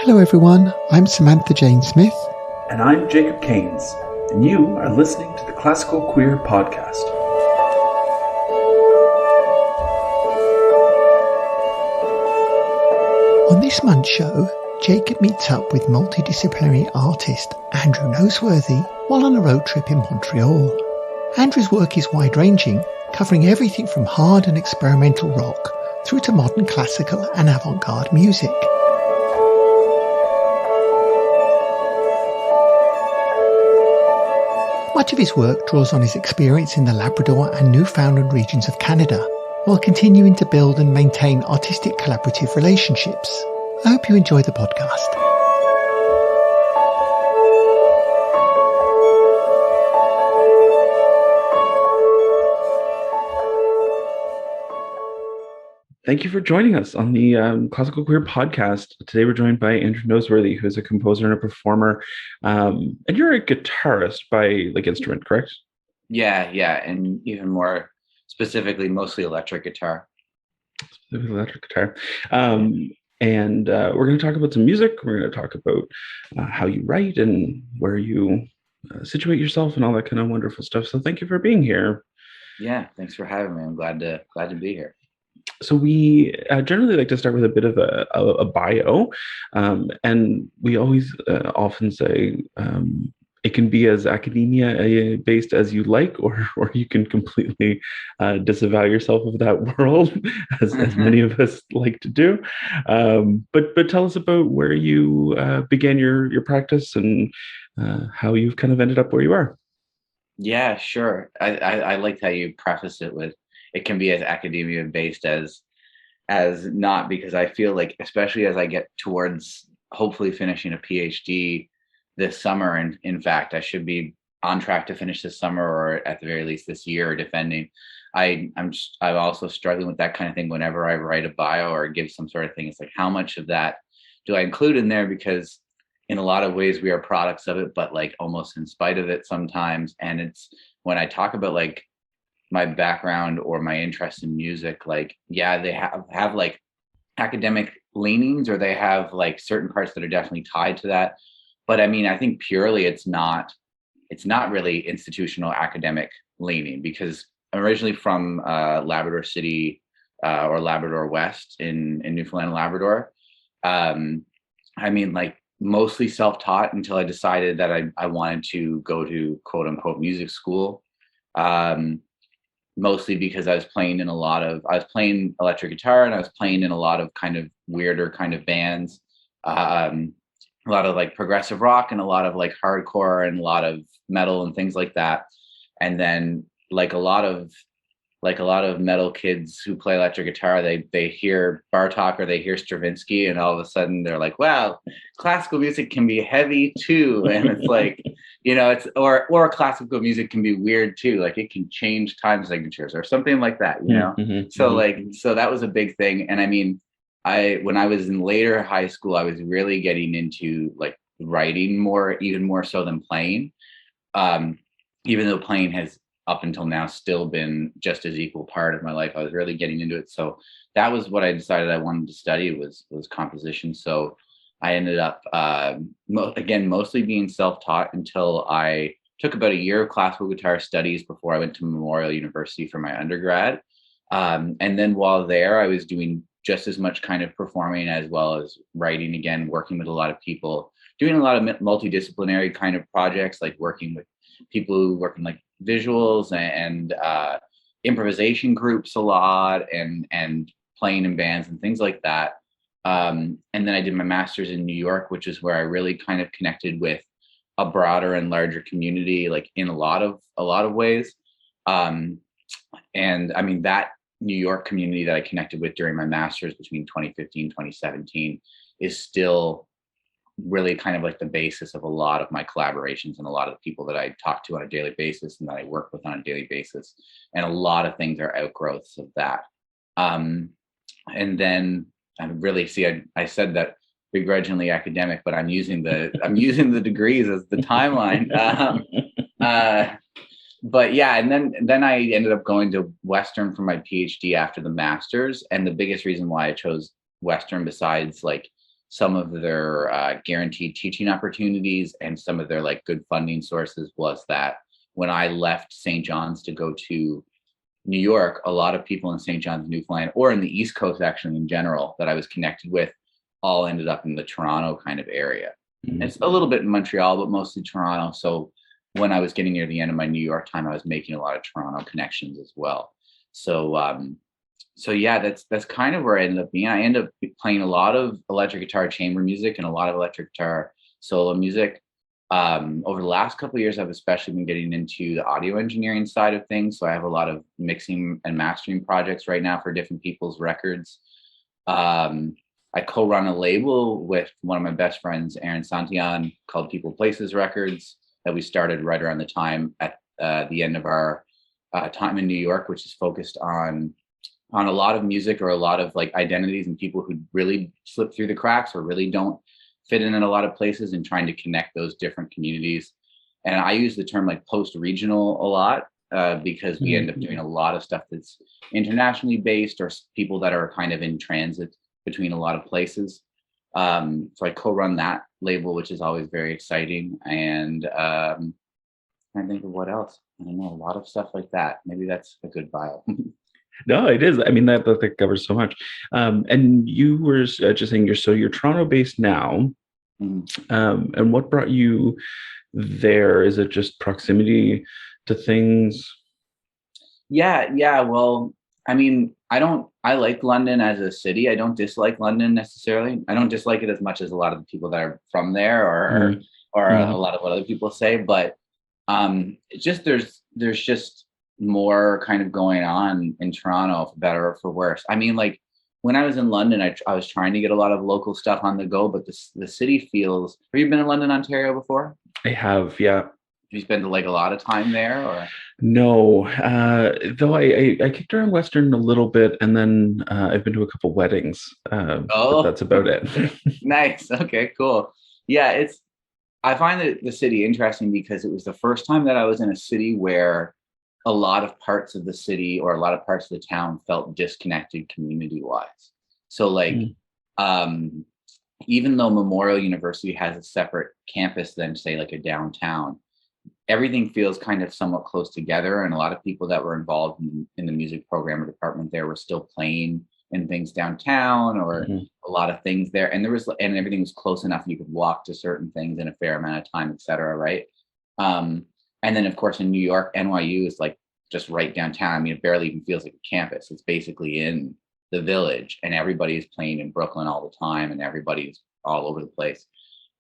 Hello everyone, I'm Samantha Jane Smith. And I'm Jacob Keynes, and you are listening to the Classical Queer Podcast. On this month's show, Jacob meets up with multidisciplinary artist Andrew Noseworthy while on a road trip in Montreal. Andrew's work is wide-ranging, covering everything from hard and experimental rock through to modern classical and avant-garde music. Much of his work draws on his experience in the Labrador and Newfoundland regions of Canada, while continuing to build and maintain artistic collaborative relationships. I hope you enjoy the podcast. Thank you for joining us on the Classical Queer Podcast. Today we're joined by Andrew Noseworthy, who is a composer and a performer. And you're a guitarist by instrument, correct? Yeah, and even more specifically, mostly electric guitar. Electric guitar. And we're going to talk about some music. We're going to talk about how you write and where you situate yourself and all that kind of wonderful stuff. So thank you for being here. Yeah, thanks for having me. I'm glad to be here. So we generally like to start with a bit of a bio, and we always often say it can be as academia based as you like, or you can completely disavow yourself of that world, as many of us like to do. But tell us about where you began your practice and how you've kind of ended up where you are. Yeah, sure. I liked how you preface it with it can be as academia based as not, because I feel like, especially as I get towards hopefully finishing a PhD this summer, and in fact I should be on track to finish this summer, or at the very least this year, defending. I'm also struggling with that kind of thing whenever I write a bio or give some sort of thing. It's like, how much of that do I include in there, because in a lot of ways we are products of it, but like almost in spite of it sometimes. And it's when I talk about like my background or my interest in music, like, yeah, they have like academic leanings, or they have like certain parts that are definitely tied to that. But I mean, I think purely it's not really institutional academic leaning, because I'm originally from Labrador City or Labrador West in Newfoundland and Labrador. I mean, like mostly self-taught until I decided that I wanted to go to quote unquote music school. Mostly because I was playing electric guitar, and I was playing in a lot of kind of weirder kind of bands, a lot of like progressive rock and a lot of like hardcore and a lot of metal and things like that. And then like a lot of metal kids who play electric guitar, they hear Bartok or they hear Stravinsky, and all of a sudden they're like, wow, classical music can be heavy too. And it's like, it's or classical music can be weird too, like it can change time signatures or something like that, So that was a big thing. And I mean, when I was in later high school, I was really getting into like writing even more so than playing, even though playing has up until now still been just as equal part of my life. I was really getting into it. So that was what I decided I wanted to study was composition. So I ended up, again, mostly being self-taught until I took about a year of classical guitar studies before I went to Montreal University for my undergrad. And then while there, I was doing just as much kind of performing as well as writing, again, working with a lot of people, doing a lot of multidisciplinary kind of projects, like working with people who work in like visuals and improvisation groups a lot, and playing in bands and things like that. And then I did my master's in New York, which is where I really kind of connected with a broader and larger community, like in a lot of ways. And I mean, that New York community that I connected with during my master's between 2015 2017 is still really kind of like the basis of a lot of my collaborations and a lot of the people that I talk to on a daily basis and that I work with on a daily basis. And a lot of things are outgrowths of that. And then I really I said that begrudgingly academic, but I'm using the degrees as the timeline. But yeah, and then I ended up going to Western for my PhD after the master's. And the biggest reason why I chose Western, besides like some of their guaranteed teaching opportunities and some of their like good funding sources was that when I left St. John's to go to New York, a lot of people in St. John's, Newfoundland, or in the East Coast actually in general that I was connected with all ended up in the Toronto kind of area. Mm-hmm. It's a little bit in Montreal, but mostly Toronto. So when I was getting near the end of my New York time, I was making a lot of Toronto connections as well. So yeah, that's kind of where I ended up being. I ended up playing a lot of electric guitar chamber music and a lot of electric guitar solo music. Over the last couple of years, I've especially been getting into the audio engineering side of things. So I have a lot of mixing and mastering projects right now for different people's records. I co-run a label with one of my best friends, Aaron Santillan, called People Places Records, that we started right around the time at the end of our time in New York, which is focused on a lot of music or a lot of like identities and people who really slip through the cracks or really don't fit in a lot of places, and trying to connect those different communities. And I use the term like post-regional a lot because we end up doing a lot of stuff that's internationally based or people that are kind of in transit between a lot of places. So I co-run that label, which is always very exciting. And I think of what else. I don't know, a lot of stuff like that. Maybe that's a good bio. No, it is. I mean, that covers so much. And you were just saying you're Toronto based now. And what brought you there? Is it just proximity to things? Yeah. Well, I mean, I like London as a city. I don't dislike London necessarily. I don't dislike it as much as a lot of the people that are from there or a lot of what other people say, but it's just there's just more kind of going on in Toronto, for better or for worse. I mean, like when I was in London, I was trying to get a lot of local stuff on the go, but the city feels. Have you been in London, Ontario before? I have, yeah. Have you spent like a lot of time there, or? No, though I kicked around Western a little bit, and then I've been to a couple weddings. But that's about it. Nice. Okay, cool. Yeah, I find the city interesting because it was the first time that I was in a city where a lot of parts of the city or a lot of parts of the town felt disconnected community-wise. So like, even though Memorial University has a separate campus than say like a downtown, everything feels kind of somewhat close together. And a lot of people that were involved in the music program or department there were still playing in things downtown or a lot of things there. And everything was close enough you could walk to certain things in a fair amount of time, et cetera, right? And then, of course, in New York, NYU is like just right downtown. I mean, it barely even feels like a campus. It's basically in the village, and everybody's playing in Brooklyn all the time, and everybody's all over the place.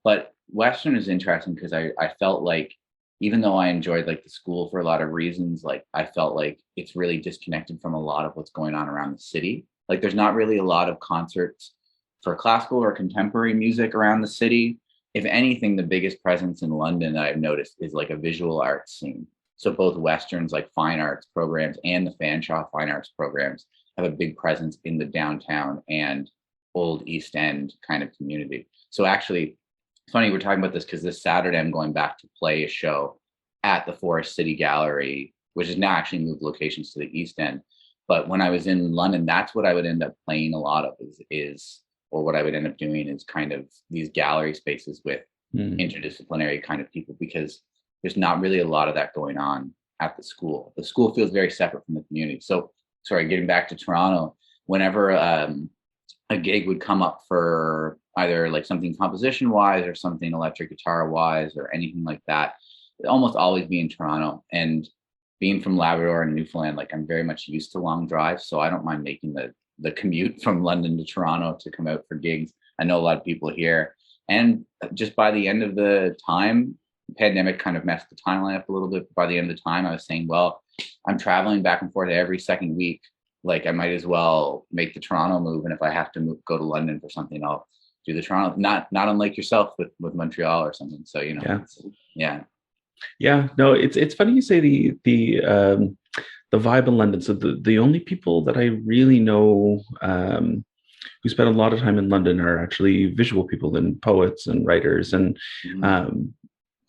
But Western is interesting because I felt like, even though I enjoyed like the school for a lot of reasons, like I felt like it's really disconnected from a lot of what's going on around the city. Like there's not really a lot of concerts for classical or contemporary music around the city. If anything, the biggest presence in London that I've noticed is like a visual arts scene. So both Westerns like fine arts programs and the Fanshawe fine arts programs have a big presence in the downtown and old East End kind of community. So actually, it's funny we're talking about this because this Saturday I'm going back to play a show at the Forest City Gallery, which has now actually moved locations to the East End. But when I was in London, that's what I would end up playing a lot of or what I would end up doing is kind of these gallery spaces with interdisciplinary kind of people, because there's not really a lot of that going on at the school. The school feels very separate from the community. So, sorry, getting back to Toronto, whenever a gig would come up for either like something composition wise or something electric guitar wise or anything like that, it almost always be in Toronto. And being from Labrador and Newfoundland, like I'm very much used to long drives, so I don't mind making the commute from London to Toronto to come out for gigs. I know a lot of people here, and just by the end of the time, the pandemic kind of messed the timeline up a little bit. But by the end of the time, I was saying, well, I'm traveling back and forth every second week. Like I might as well make the Toronto move, and if I have to go to London for something, I'll do the Toronto. Not unlike yourself with Montreal or something. So yeah. No, it's funny you say the vibe in London. So the only people that I really know who spend a lot of time in London are actually visual people and poets and writers. And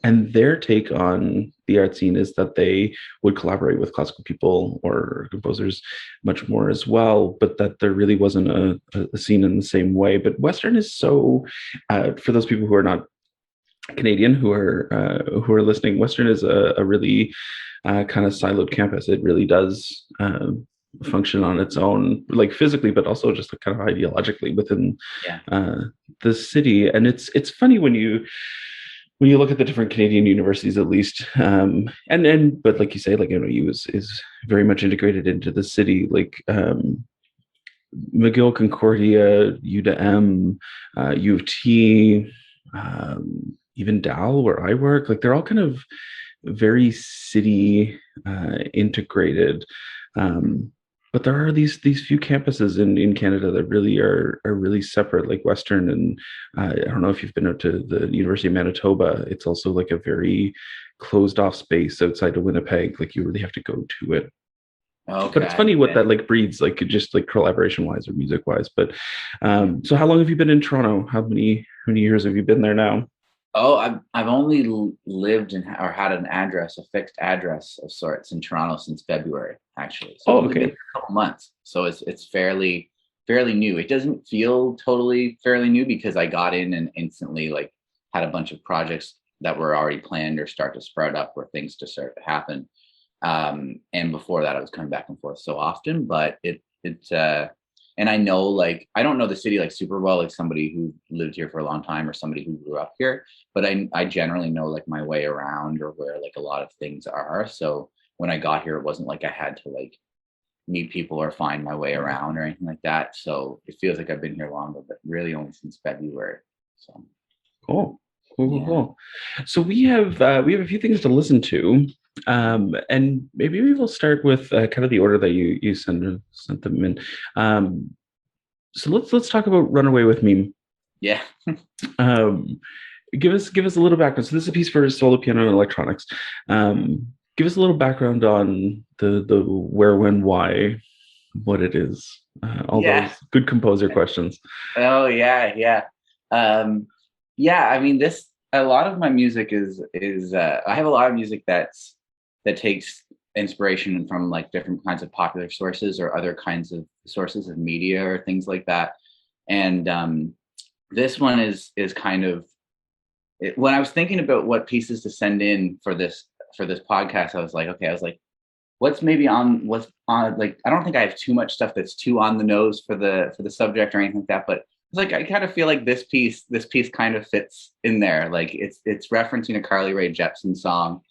And their take on the art scene is that they would collaborate with classical people or composers much more as well, but that there really wasn't a scene in the same way. But Western is so, for those people who are not Canadian who are listening, Western is a really kind of siloed campus. It really does function on its own, like physically, but also just kind of ideologically within the city. And it's funny when you look at the different Canadian universities, at least, but like you say, like NYU is very much integrated into the city, like McGill, Concordia, U to M, U of T, even Dal, where I work, like they're all kind of very city integrated. But there are these few campuses in Canada that really are really separate, like Western, and I don't know if you've been out to the University of Manitoba. It's also like a very closed off space outside of Winnipeg. Like you really have to go to it. Okay. But it's funny what that like breeds, like just like collaboration wise or music wise. But so how long have you been in Toronto? How many years have you been there now? Oh, I've only lived or had an address, a fixed address of sorts in Toronto since February, actually. So okay. Been a couple months. So it's fairly new. It doesn't feel totally fairly new because I got in and instantly like had a bunch of projects that were already planned or start to sprout up or things to start to happen. And before that, I was coming back and forth so often, but and I know, like, I don't know the city like super well, like somebody who lived here for a long time or somebody who grew up here, but I generally know like my way around or where like a lot of things are. So when I got here, it wasn't like I had to like meet people or find my way around or anything like that. So it feels like I've been here longer, but really only since February. So cool. So we have a few things to listen to. And maybe we will start with kind of the order that you sent them in. So let's talk about "Runaway with Me." Yeah. Give us a little background. So this is a piece for solo piano and electronics. Give us a little background on the where, when, why, what it is. All those good composer questions. Oh yeah. I mean, a lot of my music is I have a lot of music that takes inspiration from like different kinds of popular sources or other kinds of sources of media or things like that. And this one is kind of when I was thinking about what pieces to send in for this podcast, I was like, what's like, I don't think I have too much stuff that's too on the nose for the subject or anything like that, but like I kind of feel like this piece kind of fits in there. Like it's referencing a Carly Rae Jepsen song,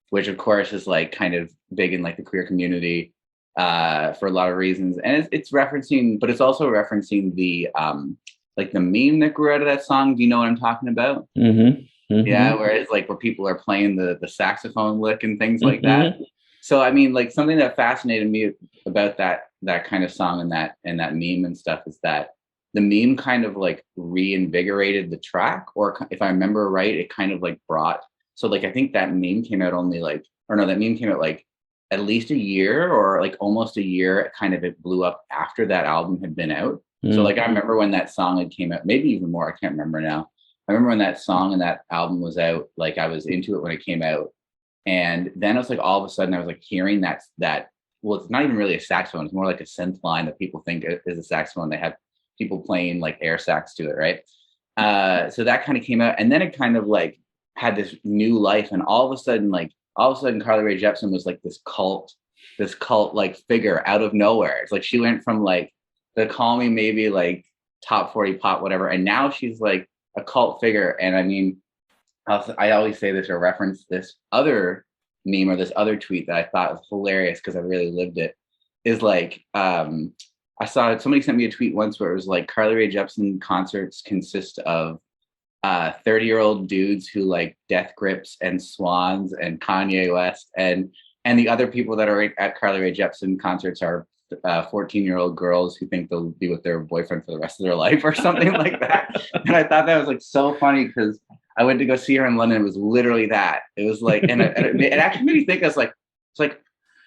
which of course is like kind of big in like the queer community for a lot of reasons, and it's referencing, but it's also referencing the like the meme that grew out of that song. Do you know what I'm talking about? Yeah, where people are playing the saxophone lick and things like that. So I mean, like something that fascinated me about that kind of song and that meme and stuff is that the meme kind of like reinvigorated the track, or if I remember right, it kind of like brought. So like I think that meme came out that meme came out like at least a year or like almost a year. It blew up after that album had been out. So like I remember when that song had came out, maybe even more. I can't remember now. I remember when that song and that album was out. Like I was into it when it came out, and then it was like all of a sudden I was like hearing that. Well, it's not even really a saxophone. It's more like a synth line that people think is a saxophone. They have people playing like air sax to it, right? So that kind of came out, and then it kind of like had this new life, and all of a sudden Carly Rae Jepsen was like this cult like figure out of nowhere. It's like she went from like the call me maybe like top 40 pop whatever, and now she's like a cult figure. And I mean, I always say this or reference this other meme or this other tweet that I thought was hilarious because I really lived it. Is like I saw somebody sent me a tweet once where it was like Carly Rae Jepsen concerts consist of 30-year-old dudes who like Death Grips and Swans and Kanye West, and the other people that are at Carly Rae Jepsen concerts are 14-year-old girls who think they'll be with their boyfriend for the rest of their life or something like that. And I thought that was like so funny because I went to go see her in London. It was literally that. It was like, and it actually made me think. I was like,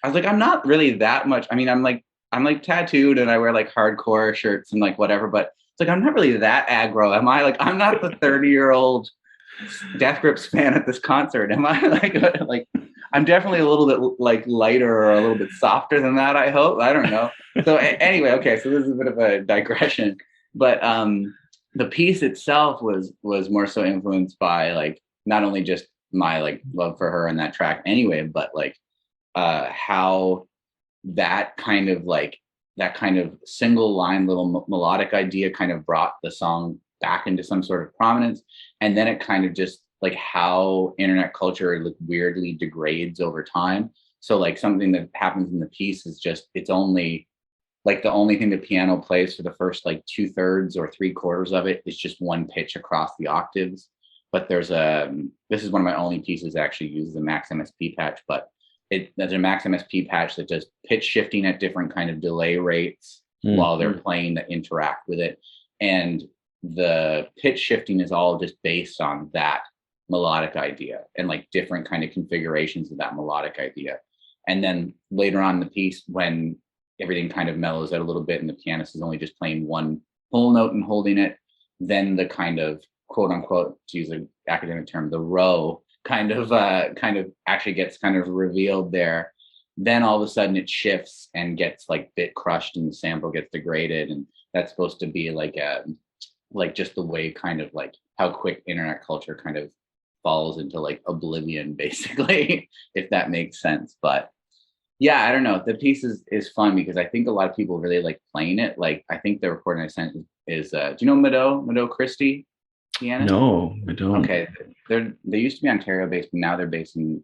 I'm not really that much. I mean, I'm like tattooed and I wear like hardcore shirts and like whatever, but it's like I'm not really that aggro, am I? Like I'm not the 30-year-old Death Grips fan at this concert. Am I like I'm definitely a little bit like lighter or a little bit softer than that, I hope. I don't know. So anyway, okay, so this is a bit of a digression, but the piece itself was more so influenced by like not only just my like love for her and that track anyway, but like how that kind of single line little melodic idea kind of brought the song back into some sort of prominence. And then it kind of just like how internet culture like weirdly degrades over time. So like something that happens in the piece is just, it's only like the only thing the piano plays for the first like 2/3 or 3/4 of it is just one pitch across the octaves. But there's this is one of my only pieces that actually uses a Max MSP patch, but there's a Max MSP patch that does pitch shifting at different kind of delay rates while they're playing that interact with it. And the pitch shifting is all just based on that melodic idea and like different kind of configurations of that melodic idea. And then later on in the piece, when everything kind of mellows out a little bit and the pianist is only just playing one whole note and holding it, then the kind of quote unquote, to use an academic term, the row kind of actually gets kind of revealed there. Then all of a sudden it shifts and gets like bit crushed and the sample gets degraded. And that's supposed to be like just the way kind of like how quick internet culture kind of falls into like oblivion, basically, if that makes sense. But yeah, I don't know. The piece is fun because I think a lot of people really like playing it. Like I think the recording I sent is do you know Mado Christie pianist? No, I don't. Okay, they used to be Ontario based, but now they're based in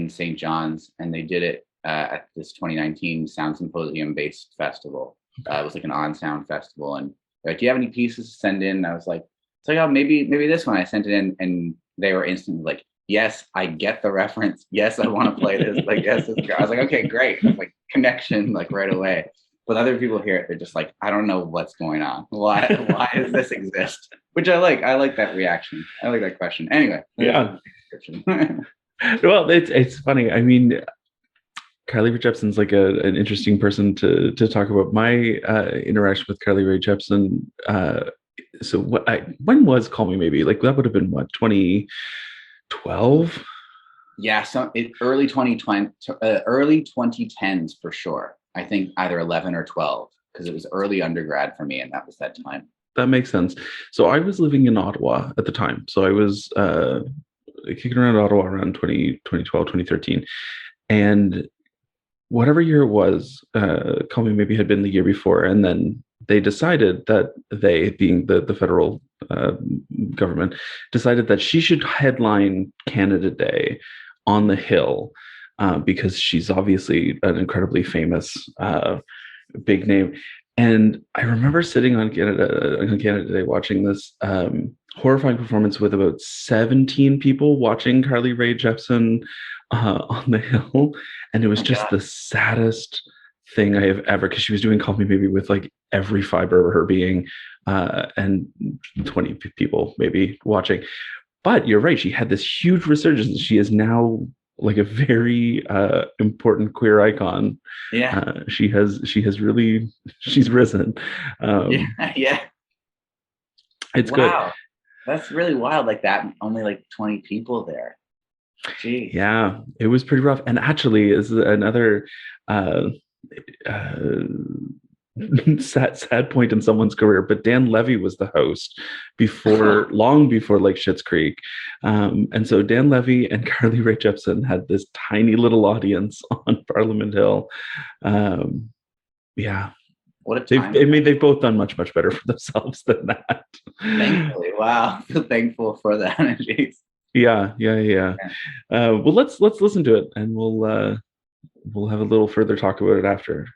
St. John's, and they did it at this 2019 Sound Symposium based festival. It was like an on sound festival, and they're like, do you have any pieces to send in? And I was like, it's like, oh, maybe this one. I sent it in, and they were instantly like, yes, I get the reference. Yes, I want to play this. Like, yes, I was like, okay, great. Like connection, like right away. But other people hear it, they're just like, I don't know what's going on. Why does this exist? Which I like. I like that reaction. I like that question. Anyway. Yeah. Well, it's funny. I mean, Carly Rae Jepsen's like an interesting person to talk about. My interaction with Carly Rae Jepsen. So when was Call Me Maybe? Like that would have been what, 2012? Yeah, so early 2020, early 2010s for sure. I think either 11 or 12 because it was early undergrad for me, and that was that time. That makes sense. So I was living in Ottawa at the time. So I was kicking around Ottawa around 2012, 2013. And whatever year it was, Call Me Maybe had been the year before. And then they decided that they, being the federal government, decided that she should headline Canada Day on the Hill because she's obviously an incredibly famous big name. And I remember sitting on Canada Day watching this horrifying performance with about 17 people watching Carly Rae Jepsen on the Hill. And it was just the saddest thing I have ever, because she was doing Call Me Maybe with like every fiber of her being and 20 people maybe watching. But you're right, she had this huge resurgence. She is now like a very important queer icon. Yeah. She's risen. Yeah. It's wow. good. That's really wild. Like that, only like 20 people there. Jeez. Yeah, it was pretty rough. And actually is another sad point in someone's career, but Dan Levy was the host long before like Schitt's Creek, and so Dan Levy and Carly Rae Jepsen had this tiny little audience on Parliament Hill. Yeah, what a time. They've both done much better for themselves than that. Thankfully, wow, thankful for that. Jeez. Yeah. Well, let's listen to it, and we'll have a little further talk about it after.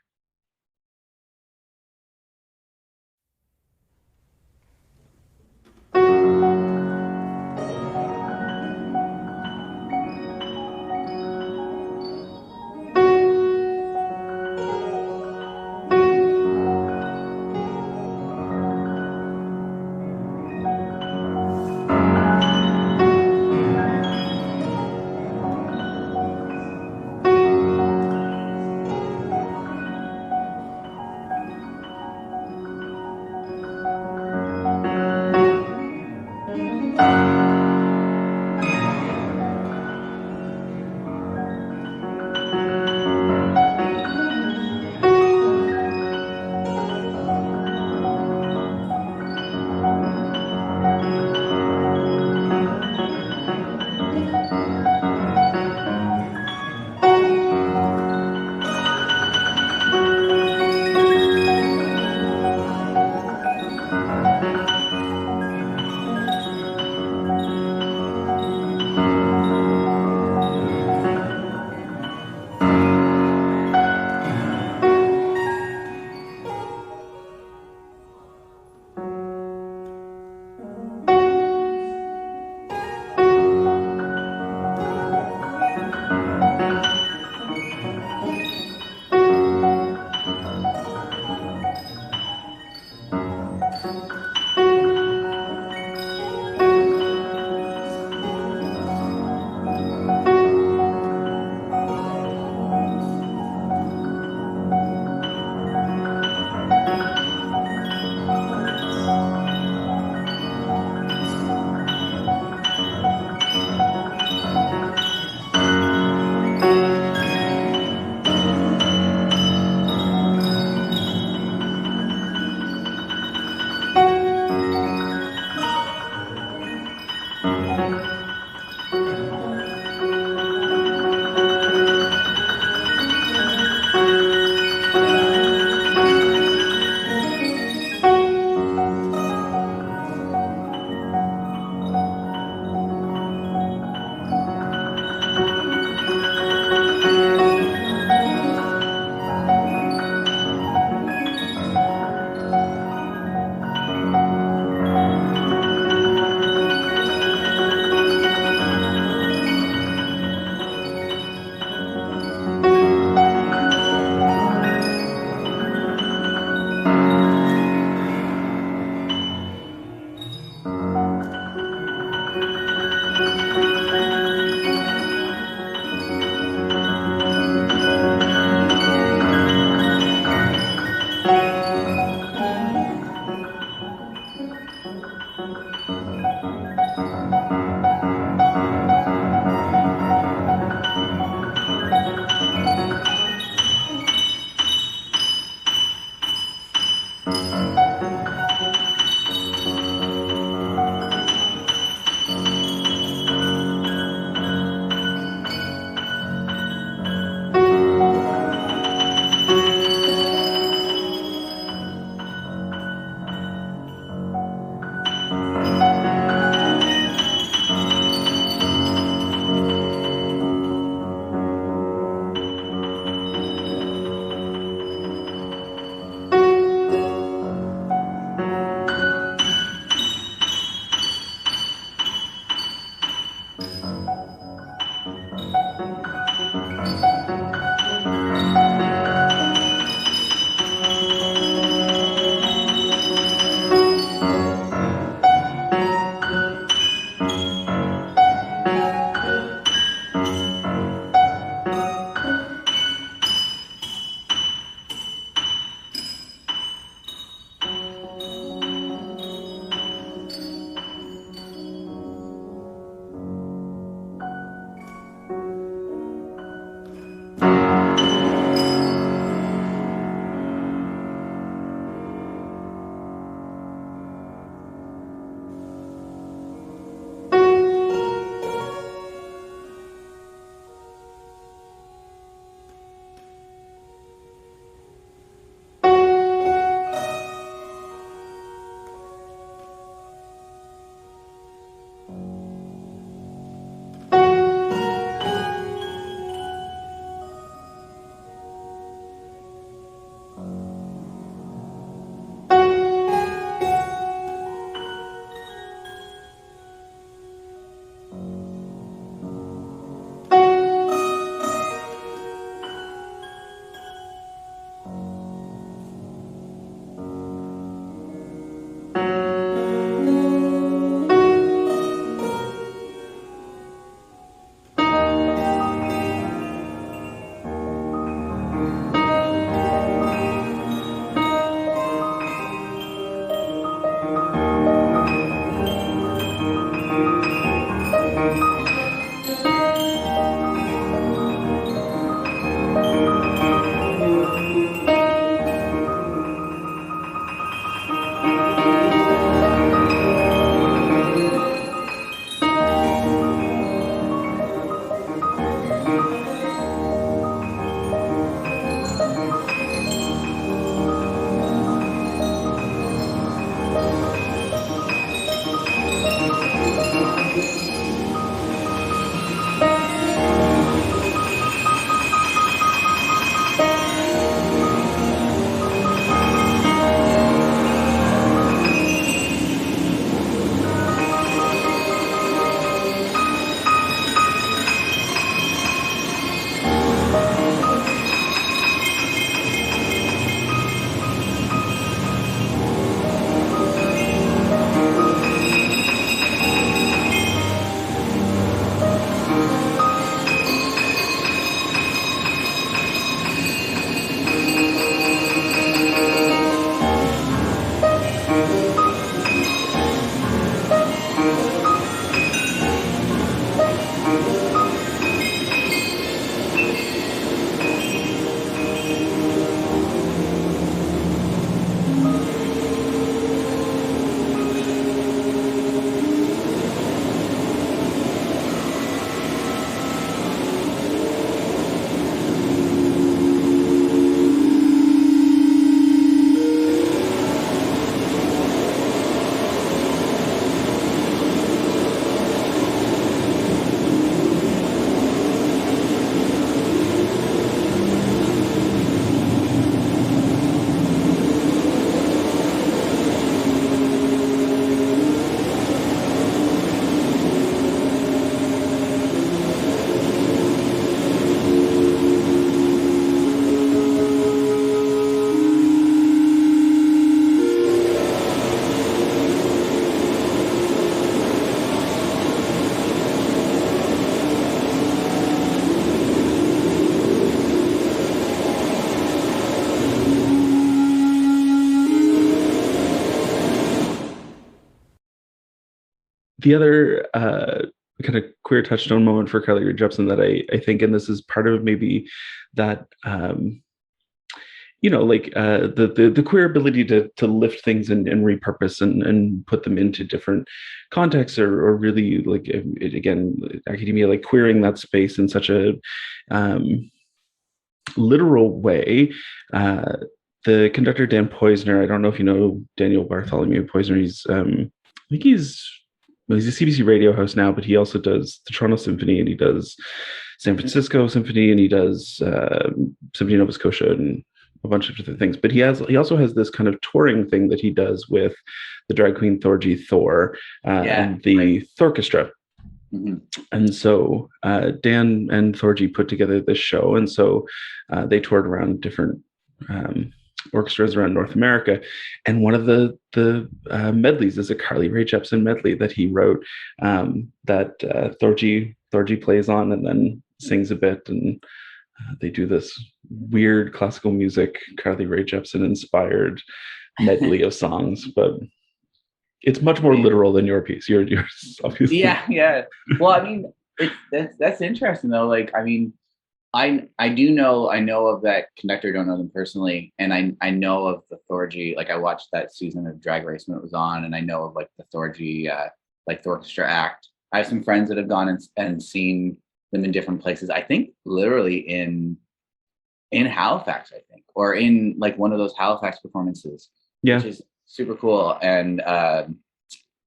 The other kind of queer touchstone moment for Carly Rae Jepsen that I think, and this is part of maybe that the queer ability to lift things and repurpose and put them into different contexts, or really like again, academia, like queering that space in such a literal way. The conductor Dan Poizner, I don't know if you know Daniel Bartholomew Poizner. He's I think he's a CBC radio host now, but he also does the Toronto Symphony, and he does San Francisco Symphony, and he does Symphony Nova Scotia and a bunch of different things. But he also has this kind of touring thing that he does with the drag queen Thorgy Thor and the Thorchestra. Mm-hmm. And so Dan and Thorgy put together this show, and so they toured around different orchestras around North America, and one of the medleys is a Carly Rae Jepsen medley that he wrote, that Thorgy plays on and then sings a bit, and they do this weird classical music Carly Rae Jepsen inspired medley of songs, but it's much more literal than your piece. Yours obviously. Yeah. Well, I mean, that's interesting though. Like, I mean, I know of that conductor, don't know them personally, and I know of the Thorgy. Like, I watched that season of Drag Race when it was on, and I know of like the Thorgy like the orchestra act. I have some friends that have gone and seen them in different places. I think literally in Halifax, I think, or in like one of those Halifax performances, which is super cool. And I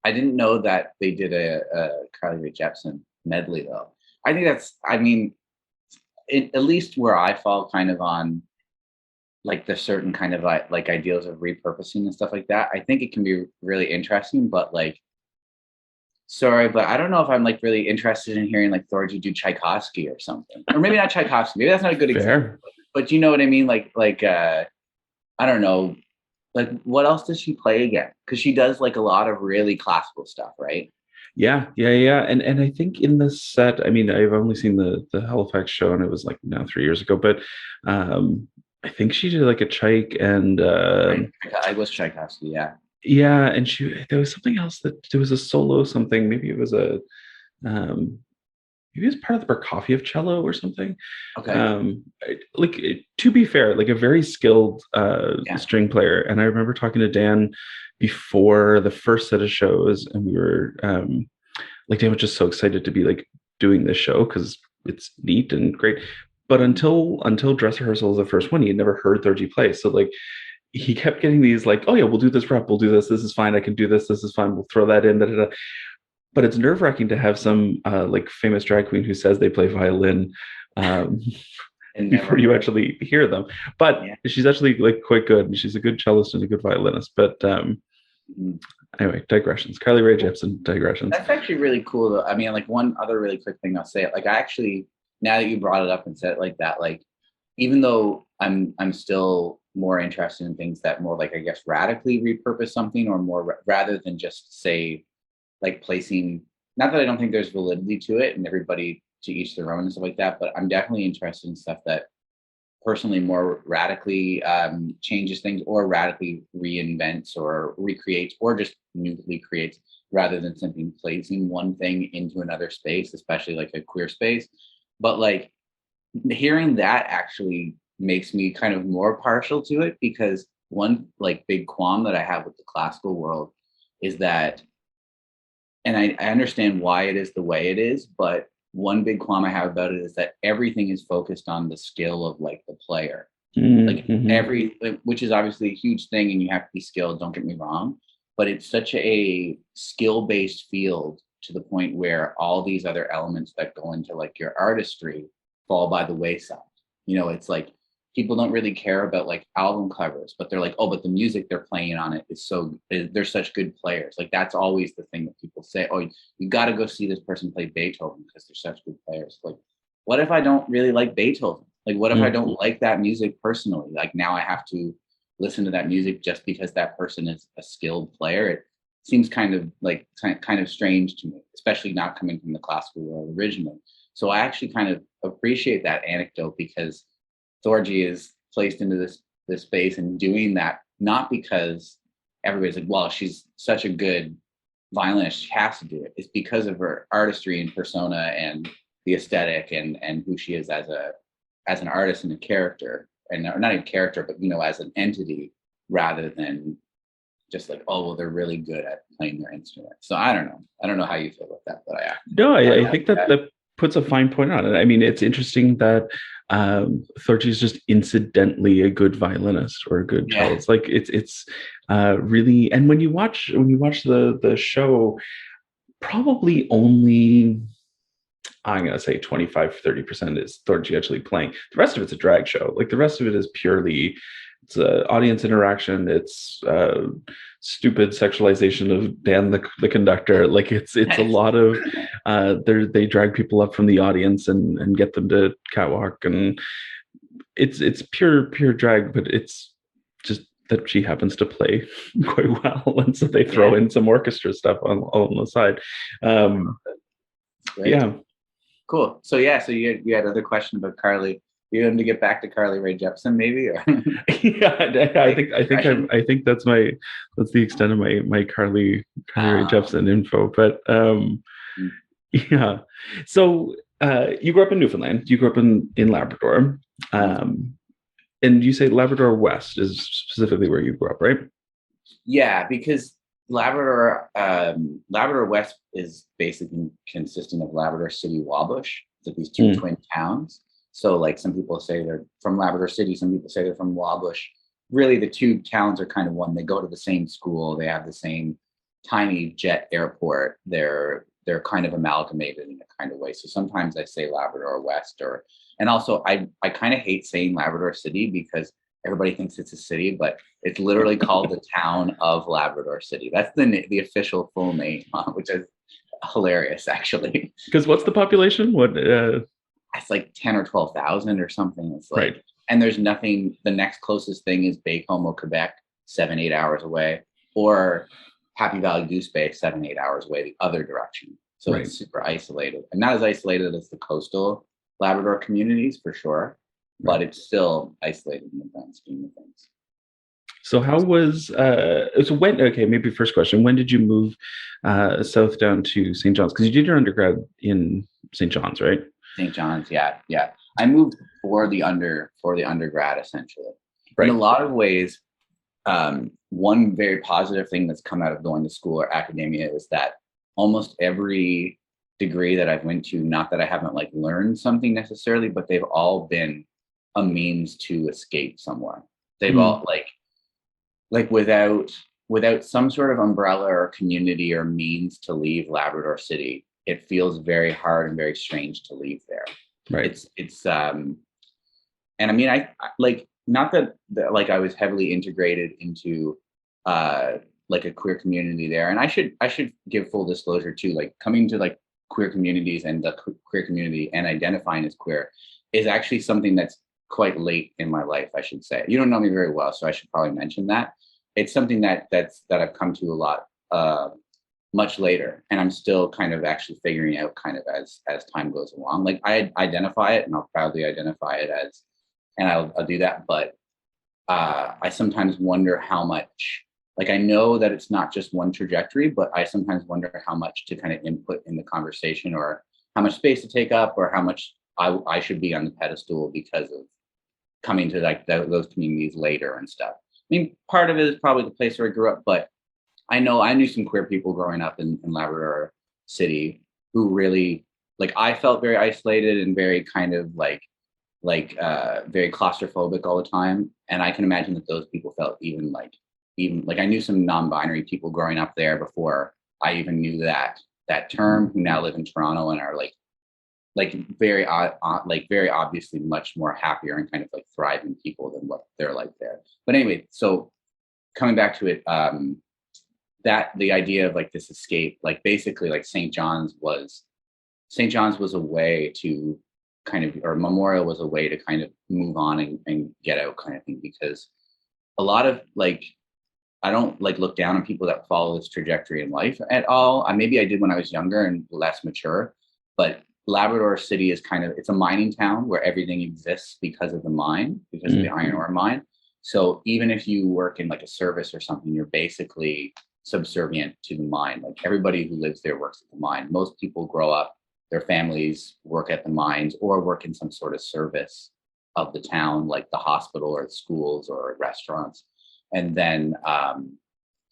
didn't know that they did a Carly Rae Jepsen medley though. I think at least where I fall kind of on like the certain kind of like ideals of repurposing and stuff like that, I think it can be really interesting, but like, sorry, but I don't know if I'm like really interested in hearing like Thorgy do Tchaikovsky or something, or maybe not Tchaikovsky. Maybe that's not a good example, but you know what I mean? Like I don't know, like what else does she play again? Because she does like a lot of really classical stuff, right? Yeah. And I think in the set, I mean, I've only seen the Halifax show, and it was like now 3 years ago, but I think she did like a Chaik and Right. I was Tchaikovsky, yeah. yeah, and there was something else that there was a solo something. Maybe it was maybe it was part of the Prokofiev cello or something. Okay. To be fair, like a very skilled Yeah. string player. And I remember talking to Dan before the first set of shows, and we were like, Dan was just so excited to be like doing this show because it's neat and great. But until dress rehearsal was the first one, he had never heard Thorgy play. So like he kept getting these like, oh yeah, we'll do this rep, we'll do this. This is fine. I can do this. This is fine. We'll throw that in. Da, da, da. But it's nerve-wracking to have some like famous drag queen who says they play violin before you actually hear them. But she's actually like quite good, and she's a good cellist and a good violinist. But anyway, digressions. Carly Rae Jepsen, digressions. That's actually really cool, though. I mean, like one other really quick thing I'll say, like I actually, now that you brought it up and said it like that, like even though I'm still more interested in things that more like, I guess, radically repurpose something, or more rather than just say like placing, not that I don't think there's validity to it and everybody to each their own and stuff like that, but I'm definitely interested in stuff that personally more radically changes things, or radically reinvents or recreates, or just newly creates, rather than simply placing one thing into another space, especially like a queer space. But like hearing that actually makes me kind of more partial to it, because one like big qualm that I have with the classical world is that, and I understand why it is the way it is, but one big qualm I have about it is that everything is focused on the skill of like the player. Like which is obviously a huge thing, and you have to be skilled, don't get me wrong, but it's such a skill-based field to the point where all these other elements that go into like your artistry fall by the wayside. It's like people don't really care about like album covers, but they're like, oh, but the music they're playing on it is they're such good players. Like that's always the thing that people say, oh, you got to go see this person play Beethoven because they're such good players. Like, what if I don't really like Beethoven? Like, what if I don't like that music personally? Like now I have to listen to that music just because that person is a skilled player. It seems kind of strange to me, especially not coming from the classical world originally. So I actually kind of appreciate that anecdote, because Thorgy is placed into this space and doing that, not because everybody's like, well, she's such a good violinist, she has to do it. It's because of her artistry and persona and the aesthetic and who she is as an artist and a character, and not even character, but as an entity, rather than just like, oh, well, they're really good at playing their instrument. So I don't know how you feel about that, but I think that puts a fine point on it. I mean, it's interesting that Thorgy is just incidentally a good violinist or a good cellist. Like it's really, and when you watch the show, probably only, I'm gonna say 25-30% is Thorgy actually playing. The rest of it's a drag show. Like the rest of it is purely, it's audience interaction. It's stupid sexualization of Dan the conductor. Like it's a lot of they drag people up from the audience and get them to catwalk, and it's pure drag, but it's just that she happens to play quite well, and so they throw in some orchestra stuff on the side. Cool. So you had other question about Carly. You want to get back to Carly Rae Jepsen, maybe? Or? I think that's the extent of my Carly Rae Jepsen info. But yeah. So you grew up in Newfoundland. You grew up in Labrador, and you say Labrador West is specifically where you grew up, right? Yeah, because Labrador West is basically consisting of Labrador City, Wabush. It's these two twin towns. So like some people say they're from Labrador City, some people say they're from Wabush. Really, the two towns are kind of one. They go to the same school. They have the same tiny jet airport. They're kind of amalgamated in a kind of way. So sometimes I say Labrador West, and also I kind of hate saying Labrador City because everybody thinks it's a city, but it's literally called the town of Labrador City. That's the official full name, which is hilarious, actually. Because what's the population? It's like 10 or 12,000 or something. It's like, right. And there's nothing. The next closest thing is Baie-Comeau, Quebec, 7-8 hours away. Or Happy Valley Goose Bay 7-8 hours away the other direction. So Right. it's super isolated, and not as isolated as the coastal Labrador communities for sure, but it's still isolated in the grand scheme of things. So how was okay, maybe first question, when did you move south down to St. John's? Because you did your undergrad in St. John's, right? St. John's, yeah. I moved for the undergrad essentially. Right. In a lot of ways, one very positive thing that's come out of going to school or academia is that almost every degree that I've went to, not that I haven't like learned something necessarily, but they've all been a means to escape somewhere. They've all like without some sort of umbrella or community or means to leave Labrador City, it feels very hard and very strange to leave there. Right. It's and I mean, I like, not that like I was heavily integrated into like a queer community there, and I should give full disclosure too, like coming to like queer communities and the queer community and identifying as queer is actually something that's quite late in my life, I should say. You don't know me very well, so I should probably mention that. It's something that I've come to a lot much later, and I'm still kind of actually figuring out kind of as time goes along. Like I identify it, and I'll proudly identify it as, and I'll do that. But I sometimes wonder how much, like I know that it's not just one trajectory, but I sometimes wonder how much to kind of input in the conversation, or how much space to take up, or how much I should be on the pedestal because of coming to like those communities later and stuff. I mean, part of it is probably the place where I grew up, but I knew some queer people growing up in Labrador City who really, like, I felt very isolated and very kind of like very claustrophobic all the time. And I can imagine that those people felt even like I knew some non-binary people growing up there before I even knew that term, who now live in Toronto and are very obviously much more happier and kind of like thriving people than what they're like there. But anyway, so coming back to it, that the idea of like this escape, like basically like St. John's was a way to kind of, or Memorial was a way to kind of move on and get out kind of thing, because a lot of like, I don't like look down on people that follow this trajectory in life at all. Maybe I did when I was younger and less mature, but Labrador City is kind of, it's a mining town where everything exists because of the mine, because of the iron ore mine. So even if you work in like a service or something, you're basically subservient to the mine. Like everybody who lives there works at the mine. Most people grow up, their families work at the mines or work in some sort of service of the town, like the hospital or the schools or restaurants. And then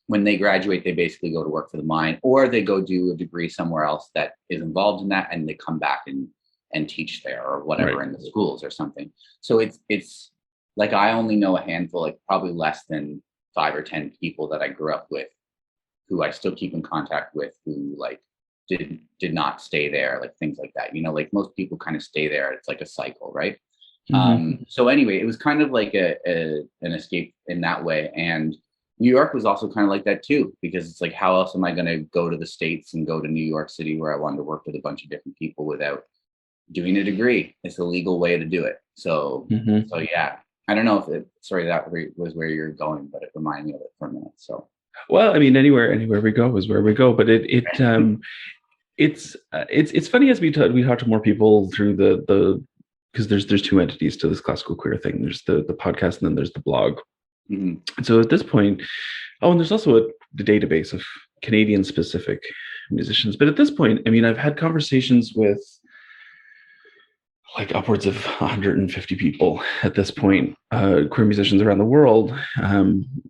when they graduate, they basically go to work for the mine, or they go do a degree somewhere else that is involved in that, and they come back and teach there or whatever in the schools or something. So it's like, I only know a handful, like probably less than 5 or 10 people that I grew up with, who I still keep in contact with, who like did not stay there, like things like that. You know, like most people kind of stay there. It's like a cycle, right? So anyway, it was kind of like an escape in that way. And New York was also kind of like that too, because it's like, how else am I going to go to the States and go to New York City, where I wanted to work with a bunch of different people without doing a degree? It's a legal way to do it. So yeah, I don't know if that was where you're going, but it reminded me of it for a minute. So, well, I mean, anywhere we go is where we go, but it's funny as we talk to more people through the because there's 2 entities to this classical queer thing. There's the podcast, and then there's the blog. And so at this point, and there's also the database of Canadian specific musicians. But at this point, I mean, I've had conversations with like upwards of 150 people at this point, queer musicians around the world,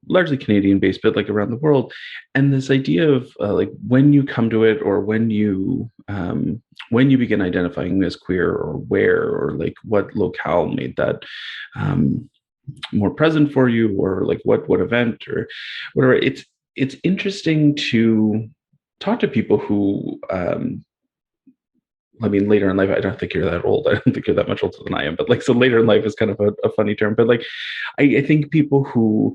largely Canadian based, but like around the world. And this idea of like, when you come to it, or when you begin identifying as queer, or where, or like what locale made that more present for you, or like what event or whatever. It's interesting to talk to people who I mean, later in life, I don't think you're that old. I don't think you're that much older than I am. But like, so later in life is kind of a funny term. But like, I think people who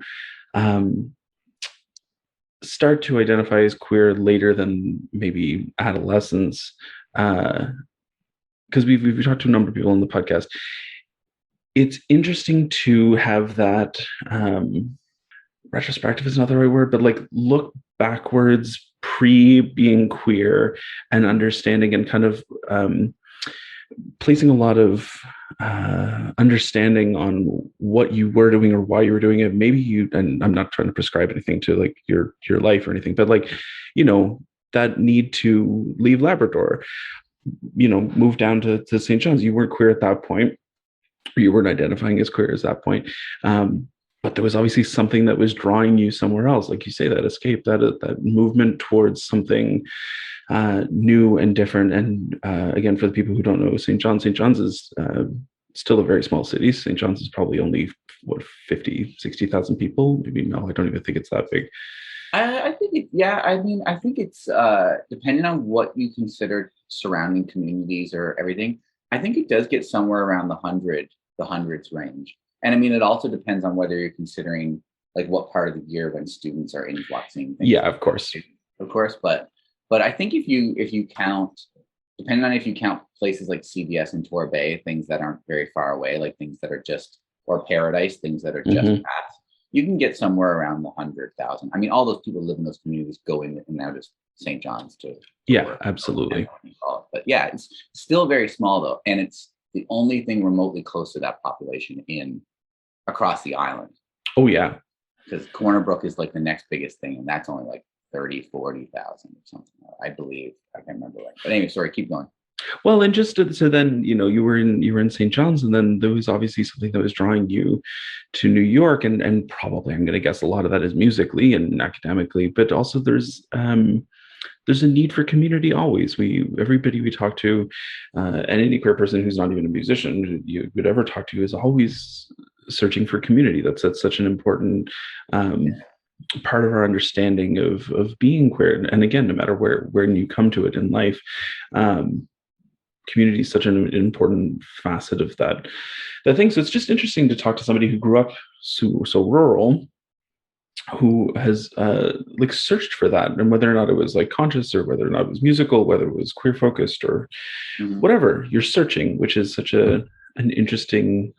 start to identify as queer later than maybe adolescence, because we've talked to a number of people on the podcast. It's interesting to have that retrospective is not the right word, but like look backwards pre being queer and understanding and kind of placing a lot of understanding on what you were doing or why you were doing it. Maybe you, and I'm not trying to prescribe anything to like your life or anything, but like, you know, that need to leave Labrador, you know, move down to St. John's. You weren't queer at that point. You weren't identifying as queer at that point. But there was obviously something that was drawing you somewhere else. Like you say, that escape, that movement towards something new and different. And again, for the people who don't know, St. John's is still a very small city. St. John's is probably only, what, 50, 60,000 people? Maybe no, I don't even think it's that big. I think I think it's depending on what you consider surrounding communities or everything. I think it does get somewhere around the hundreds range. And I mean, it also depends on whether you're considering like what part of the year when students are influxing. Yeah, of course. But I think if you count, depending on if you count places like CBS and Tor Bay, things that aren't very far away, like things that are just, or Paradise, things that are just past, you can get somewhere around the 100,000. I mean, all those people live in those communities go in and out of St. John's to yeah, absolutely. But yeah, it's still very small though, and it's the only thing remotely close to that population across the island. Oh yeah, because Corner Brook is like the next biggest thing, and that's only like 30,000-40,000 or something, I believe. I can't remember right. But anyway, sorry, keep going. Well, and just so then, you know, you were in St. John's, and then there was obviously something that was drawing you to New York, and probably, I'm going to guess, a lot of that is musically and academically, but also there's a need for community always. Everybody we talk to, and any queer person who's not even a musician you would ever talk to is always searching for community. That's such an important part of our understanding of being queer. And again, no matter when you come to it in life, community is such an important facet of that thing. So it's just interesting to talk to somebody who grew up so rural, who has like searched for that, and whether or not it was like conscious, or whether or not it was musical, whether it was queer focused, or whatever you're searching, which is such an interesting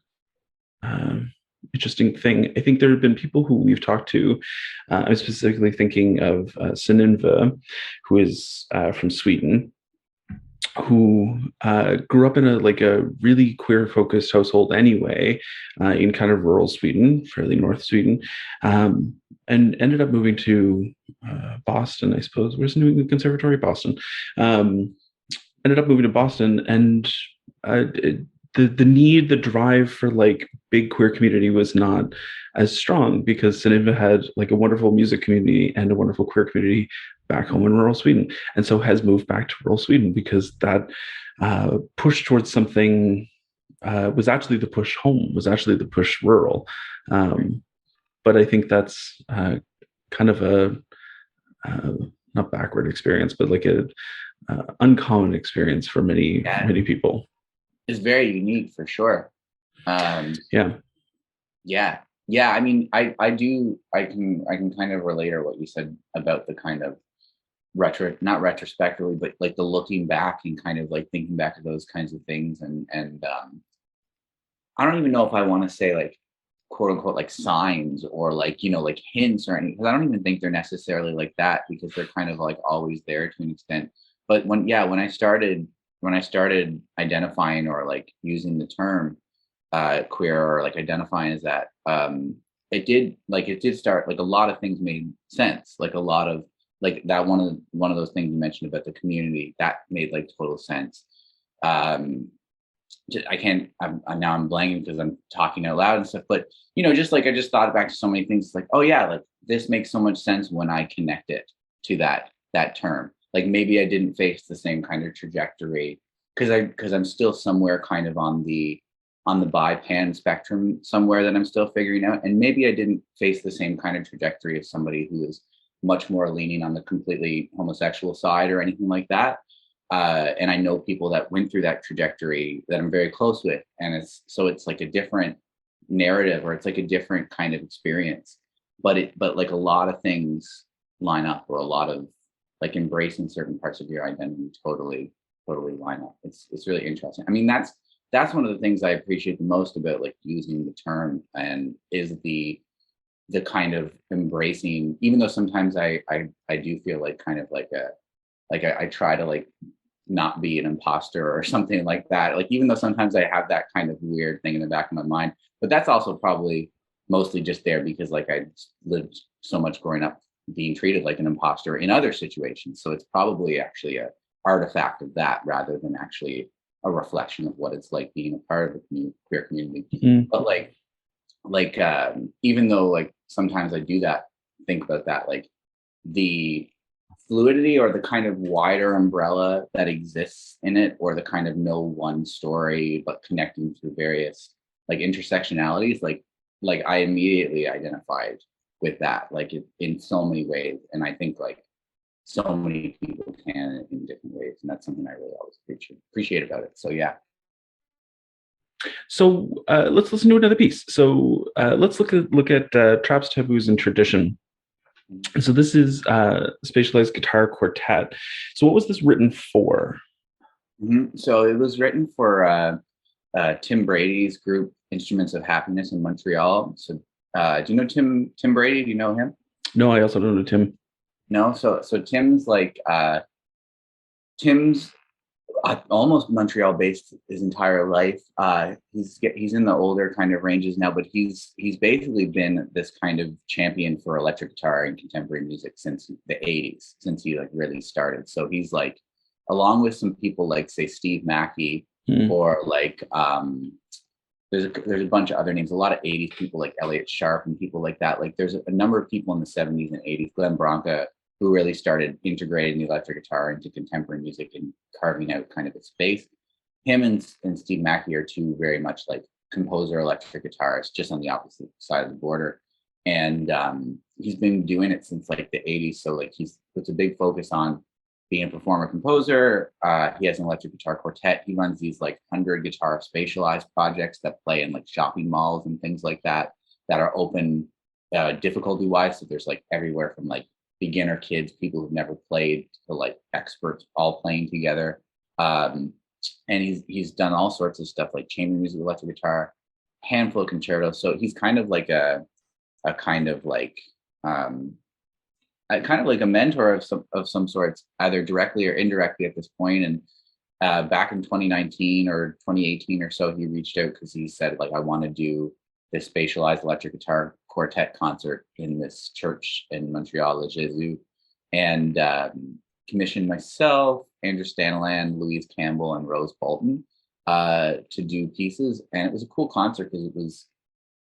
thing. I think there have been people who we've talked to. I'm specifically thinking of Sininva, who is from Sweden, who grew up in a really queer focused household anyway, in kind of rural Sweden, fairly north Sweden, and ended up moving to Boston, I suppose. Where's New England Conservatory? Boston. Ended up moving to Boston, and the drive for like big queer community was not as strong, because Sininva had like a wonderful music community and a wonderful queer community back home in rural Sweden, and so has moved back to rural Sweden, because that push towards something was actually the push home, was actually the push rural. But I think that's kind of a not backward experience, but like a uncommon experience for many people. It's very unique for sure. Yeah. I mean, I can kind of relate to what you said about the kind of not retrospectively, but like the looking back and kind of like thinking back to those kinds of things. And I don't even know if I want to say like quote unquote like signs or like, you know, like hints or anything, because I don't even think they're necessarily like that, because they're kind of like always there to an extent. But when I started identifying or like using the term queer, or like identifying as that, it did start, like a lot of things made sense, like a lot of like that one of those things you mentioned about the community, that made like total sense. I'm blanking because I'm talking out loud and stuff, but you know, just like I just thought back to so many things. It's like, oh yeah, like this makes so much sense when I connect it to that term. Like maybe I didn't face the same kind of trajectory because I'm still somewhere kind of on the bi-pan spectrum somewhere that I'm still figuring out. And maybe I didn't face the same kind of trajectory as somebody who is much more leaning on the completely homosexual side or anything like that. And I know people that went through that trajectory that I'm very close with. And it's like a different narrative, or it's like a different kind of experience, but like a lot of things line up, or a lot of like embracing certain parts of your identity totally line up. It's really interesting. I mean, that's one of the things I appreciate the most about like using the term, and is the the kind of embracing, even though sometimes I do feel like kind of like I try to like not be an imposter or something like that. Like, even though sometimes I have that kind of weird thing in the back of my mind, but that's also probably mostly just there because like I lived so much growing up being treated like an imposter in other situations. So it's probably actually a artifact of that rather than actually a reflection of what it's like being a part of the queer community. Mm. But even though like sometimes I do that, think about that, like the fluidity or the kind of wider umbrella that exists in it, or the kind of no one story but connecting through various like intersectionalities, like I immediately identified with that, like in so many ways. And I think like so many people can in different ways, and that's something I really always appreciate about it. So yeah. So let's listen to another piece. So let's look at Traps, Taboos, and Tradition. So this is Spatialized Guitar Quartet. So what was this written for? Mm-hmm. So it was written for Tim Brady's group Instruments of Happiness in Montreal. So do you know Tim Brady? Do you know him? No, I also don't know Tim. No, so Tim's like Tim's almost Montreal based his entire life. He's in the older kind of ranges now, but he's basically been this kind of champion for electric guitar and contemporary music since the 80s, since he like really started. So he's like, along with some people like say Steve Mackey, or like there's a bunch of other names, a lot of 80s people like Elliott Sharp and people like that. Like there's a number of people in the 70s and 80s, Glenn Branca, who really started integrating the electric guitar into contemporary music and carving out kind of its space. Him and Steve Mackey are two very much like composer electric guitarists, just on the opposite side of the border. And he's been doing it since like the 80s. So like it's a big focus on being a performer composer. He has an electric guitar quartet. He runs these like 100 guitar spatialized projects that play in like shopping malls and things like that are open difficulty wise. So there's like everywhere from like beginner kids, people who've never played, to like experts all playing together. And he's done all sorts of stuff like chamber music, electric guitar, handful of concertos. So he's kind of like a kind of like a mentor of some sorts, either directly or indirectly at this point. And back in 2019 or 2018 or so, he reached out because he said like, I want to do this spatialized electric guitar quartet concert in this church in Montreal, Le Jesus, and commissioned myself, Andrew Staniland, Louise Campbell, and Rose Bolton to do pieces. And it was a cool concert because it was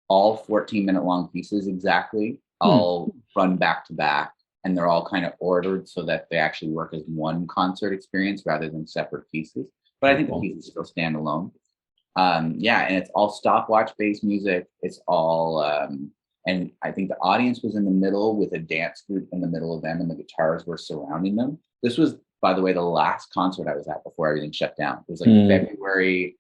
all 14-minute long pieces exactly, all run back to back. And they're all kind of ordered so that they actually work as one concert experience rather than separate pieces. But I think the pieces still stand alone. And it's all stopwatch-based music. It's all, and I think the audience was in the middle with a dance group in the middle of them, and the guitars were surrounding them. This was, by the way, the last concert I was at before everything shut down. It was like February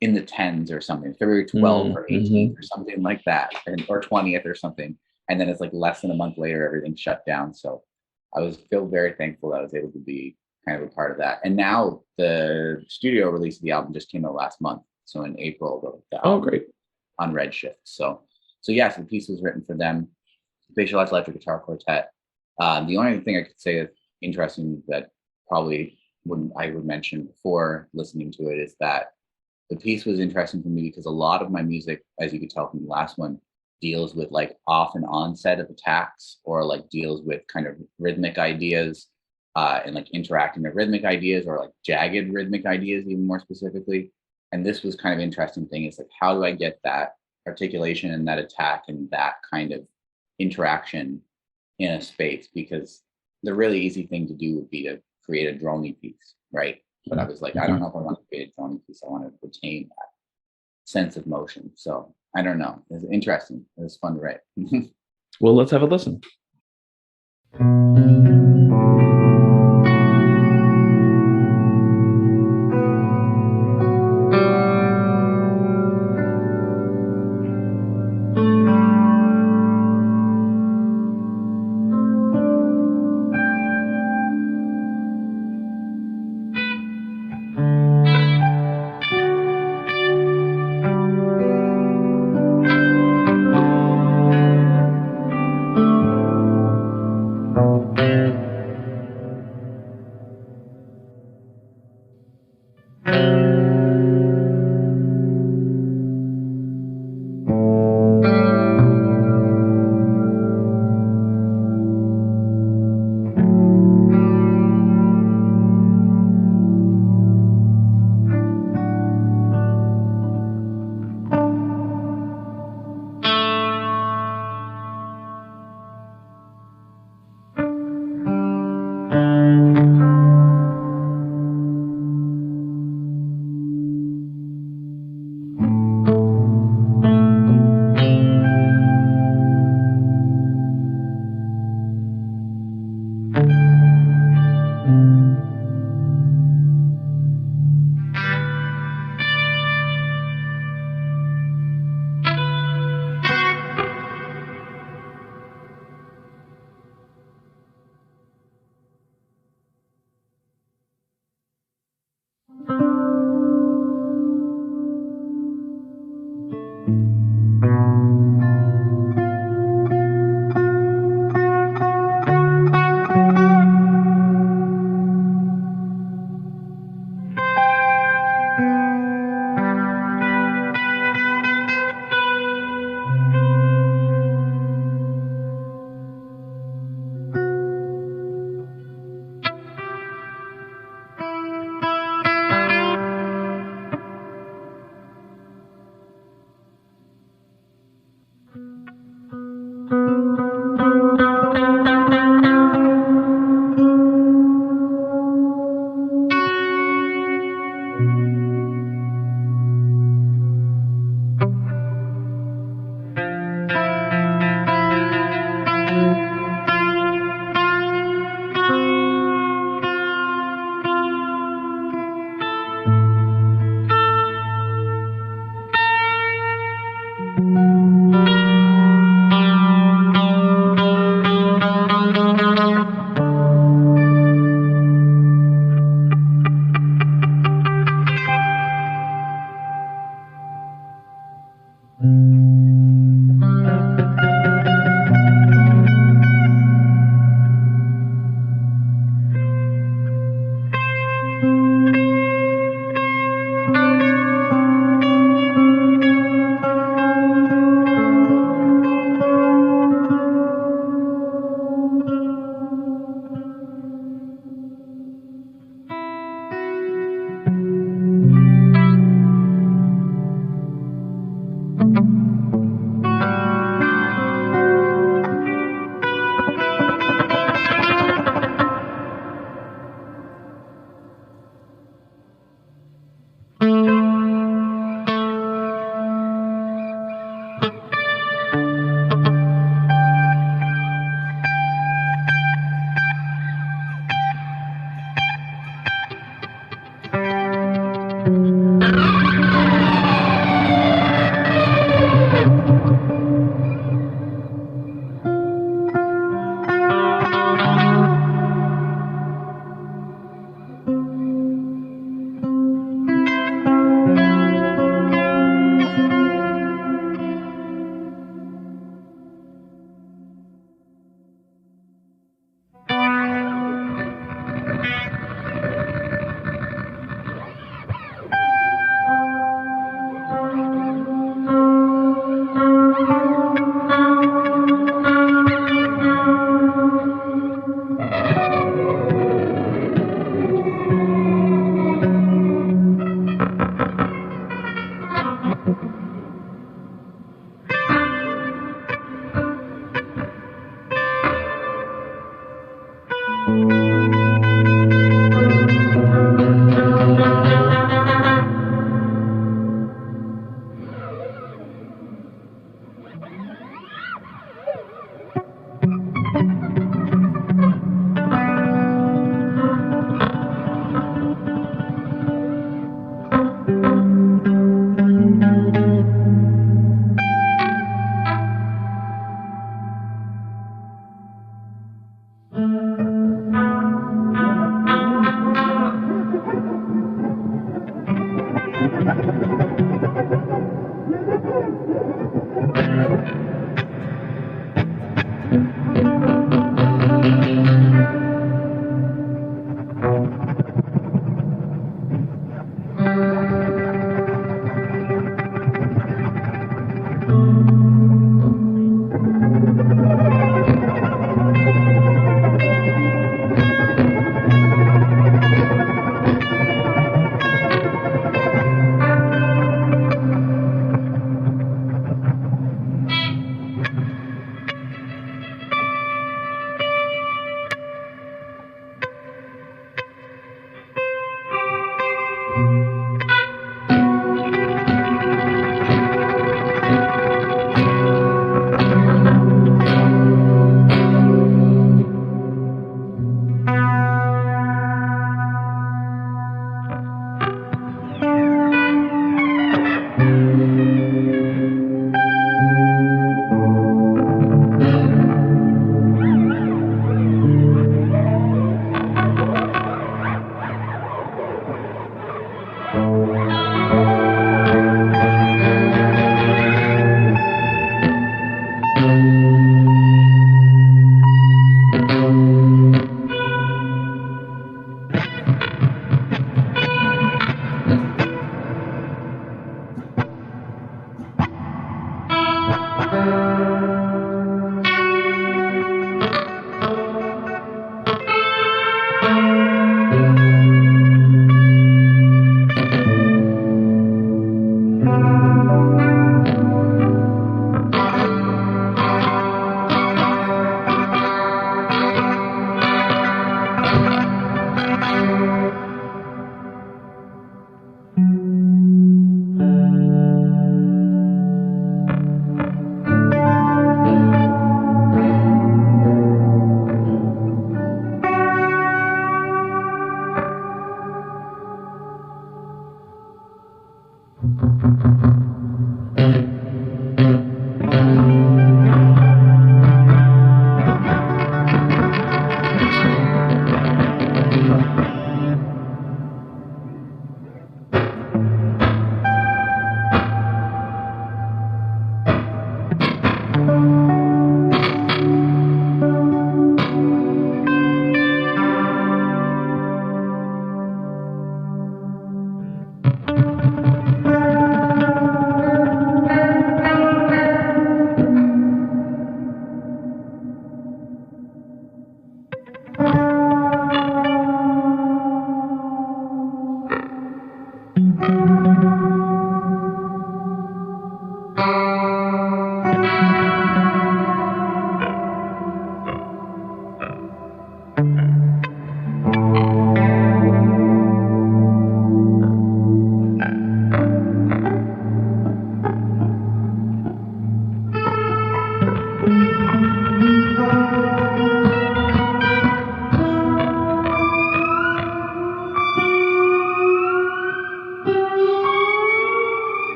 in the 10s or something, February 12th or 18th or something like that, or 20th or something. And then it's like less than a month later, everything shut down. So I feel very thankful that I was able to be kind of a part of that. And now the studio release of the album just came out last month. So in April, the album great, on Redshift. So yes, the piece was written for them. Spatialized Electric Guitar Quartet. The only thing I could say is interesting that probably I would mention before listening to it is that the piece was interesting for me because a lot of my music, as you could tell from the last one, deals with like off and onset of attacks, or like deals with kind of rhythmic ideas and like interacting with rhythmic ideas, or like jagged rhythmic ideas even more specifically. And this was kind of interesting thing is like, how do I get that articulation and that attack and that kind of interaction in a space? Because the really easy thing to do would be to create a droney piece, right? But I was like, I don't know if I want to create a droney piece. I want to retain that sense of motion. So I don't know. It was interesting. It was fun to write. Well, let's have a listen.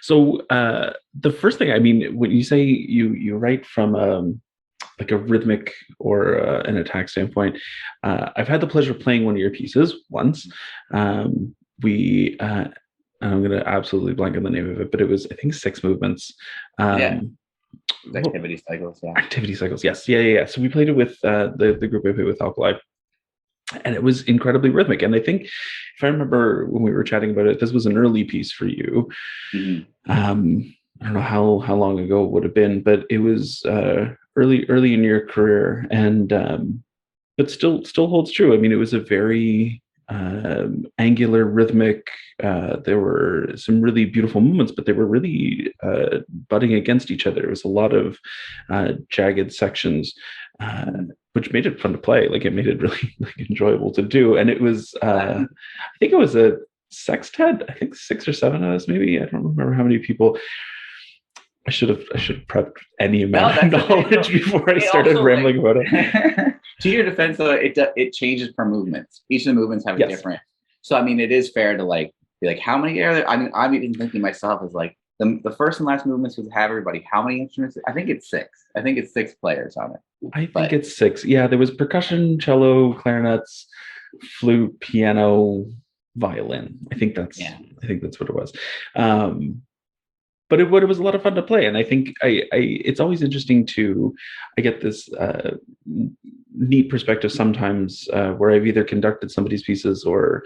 So the first thing, I mean, when you say you write from like a rhythmic or an attack standpoint, I've had the pleasure of playing one of your pieces once. We I'm going to absolutely blank on the name of it, but it was, I think, 6 movements. Activity cycles. Yeah. Activity cycles. Yes. Yeah. So we played it with the group I played with, Alkali, and it was incredibly rhythmic. And I think, if I remember when we were chatting about it, this was an early piece for you. I don't know how long ago it would have been, but it was early in your career, and but still holds true. I mean, it was a very angular, rhythmic. There were some really beautiful movements, but they were really butting against each other. It was a lot of jagged sections, which made it fun to play. Like, it made it really enjoyable to do. And it was, I think it was a sextet. I think 6 or 7 of us, maybe. I don't remember how many people. I should have prepped any amount of knowledge before I started rambling about it. To your defense, though, it changes per movements. Each of the movements have a different. So I mean, it is fair to be like, how many are there? I mean, I'm even thinking myself is like the first and last movements would have everybody. How many instruments? I think it's 6. I think it's 6 players on it. I think it's 6. Yeah, there was percussion, cello, clarinets, flute, piano, violin. I think that's what it was. But it was a lot of fun to play, and I think it's always interesting I get this neat perspective sometimes where I've either conducted somebody's pieces or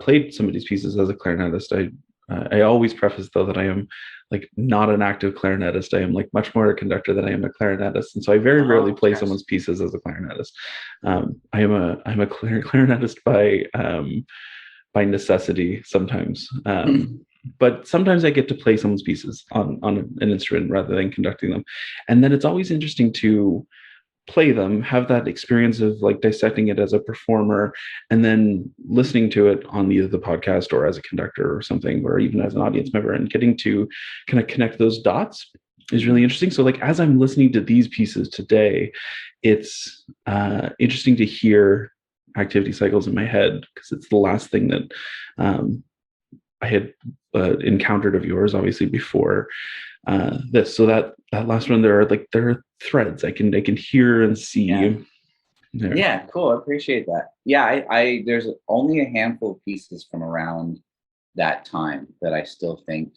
played somebody's pieces as a clarinetist. I always preface, though, that I am like not an active clarinetist. I am like much more a conductor than I am a clarinetist, and so I very rarely play someone's pieces as a clarinetist. I'm a clarinetist by necessity sometimes. But sometimes I get to play someone's pieces on an instrument rather than conducting them. And then it's always interesting to play them, have that experience of like dissecting it as a performer, and then listening to it on either the podcast or as a conductor or something, or even as an audience member, and getting to kind of connect those dots is really interesting. So like, as I'm listening to these pieces today, it's interesting to hear activity cycles in my head, because it's the last thing that I had encountered of yours, obviously, before this. So that last one, there are threads I can hear and see. Yeah, cool. I appreciate that. Yeah, I there's only a handful of pieces from around that time that I still think,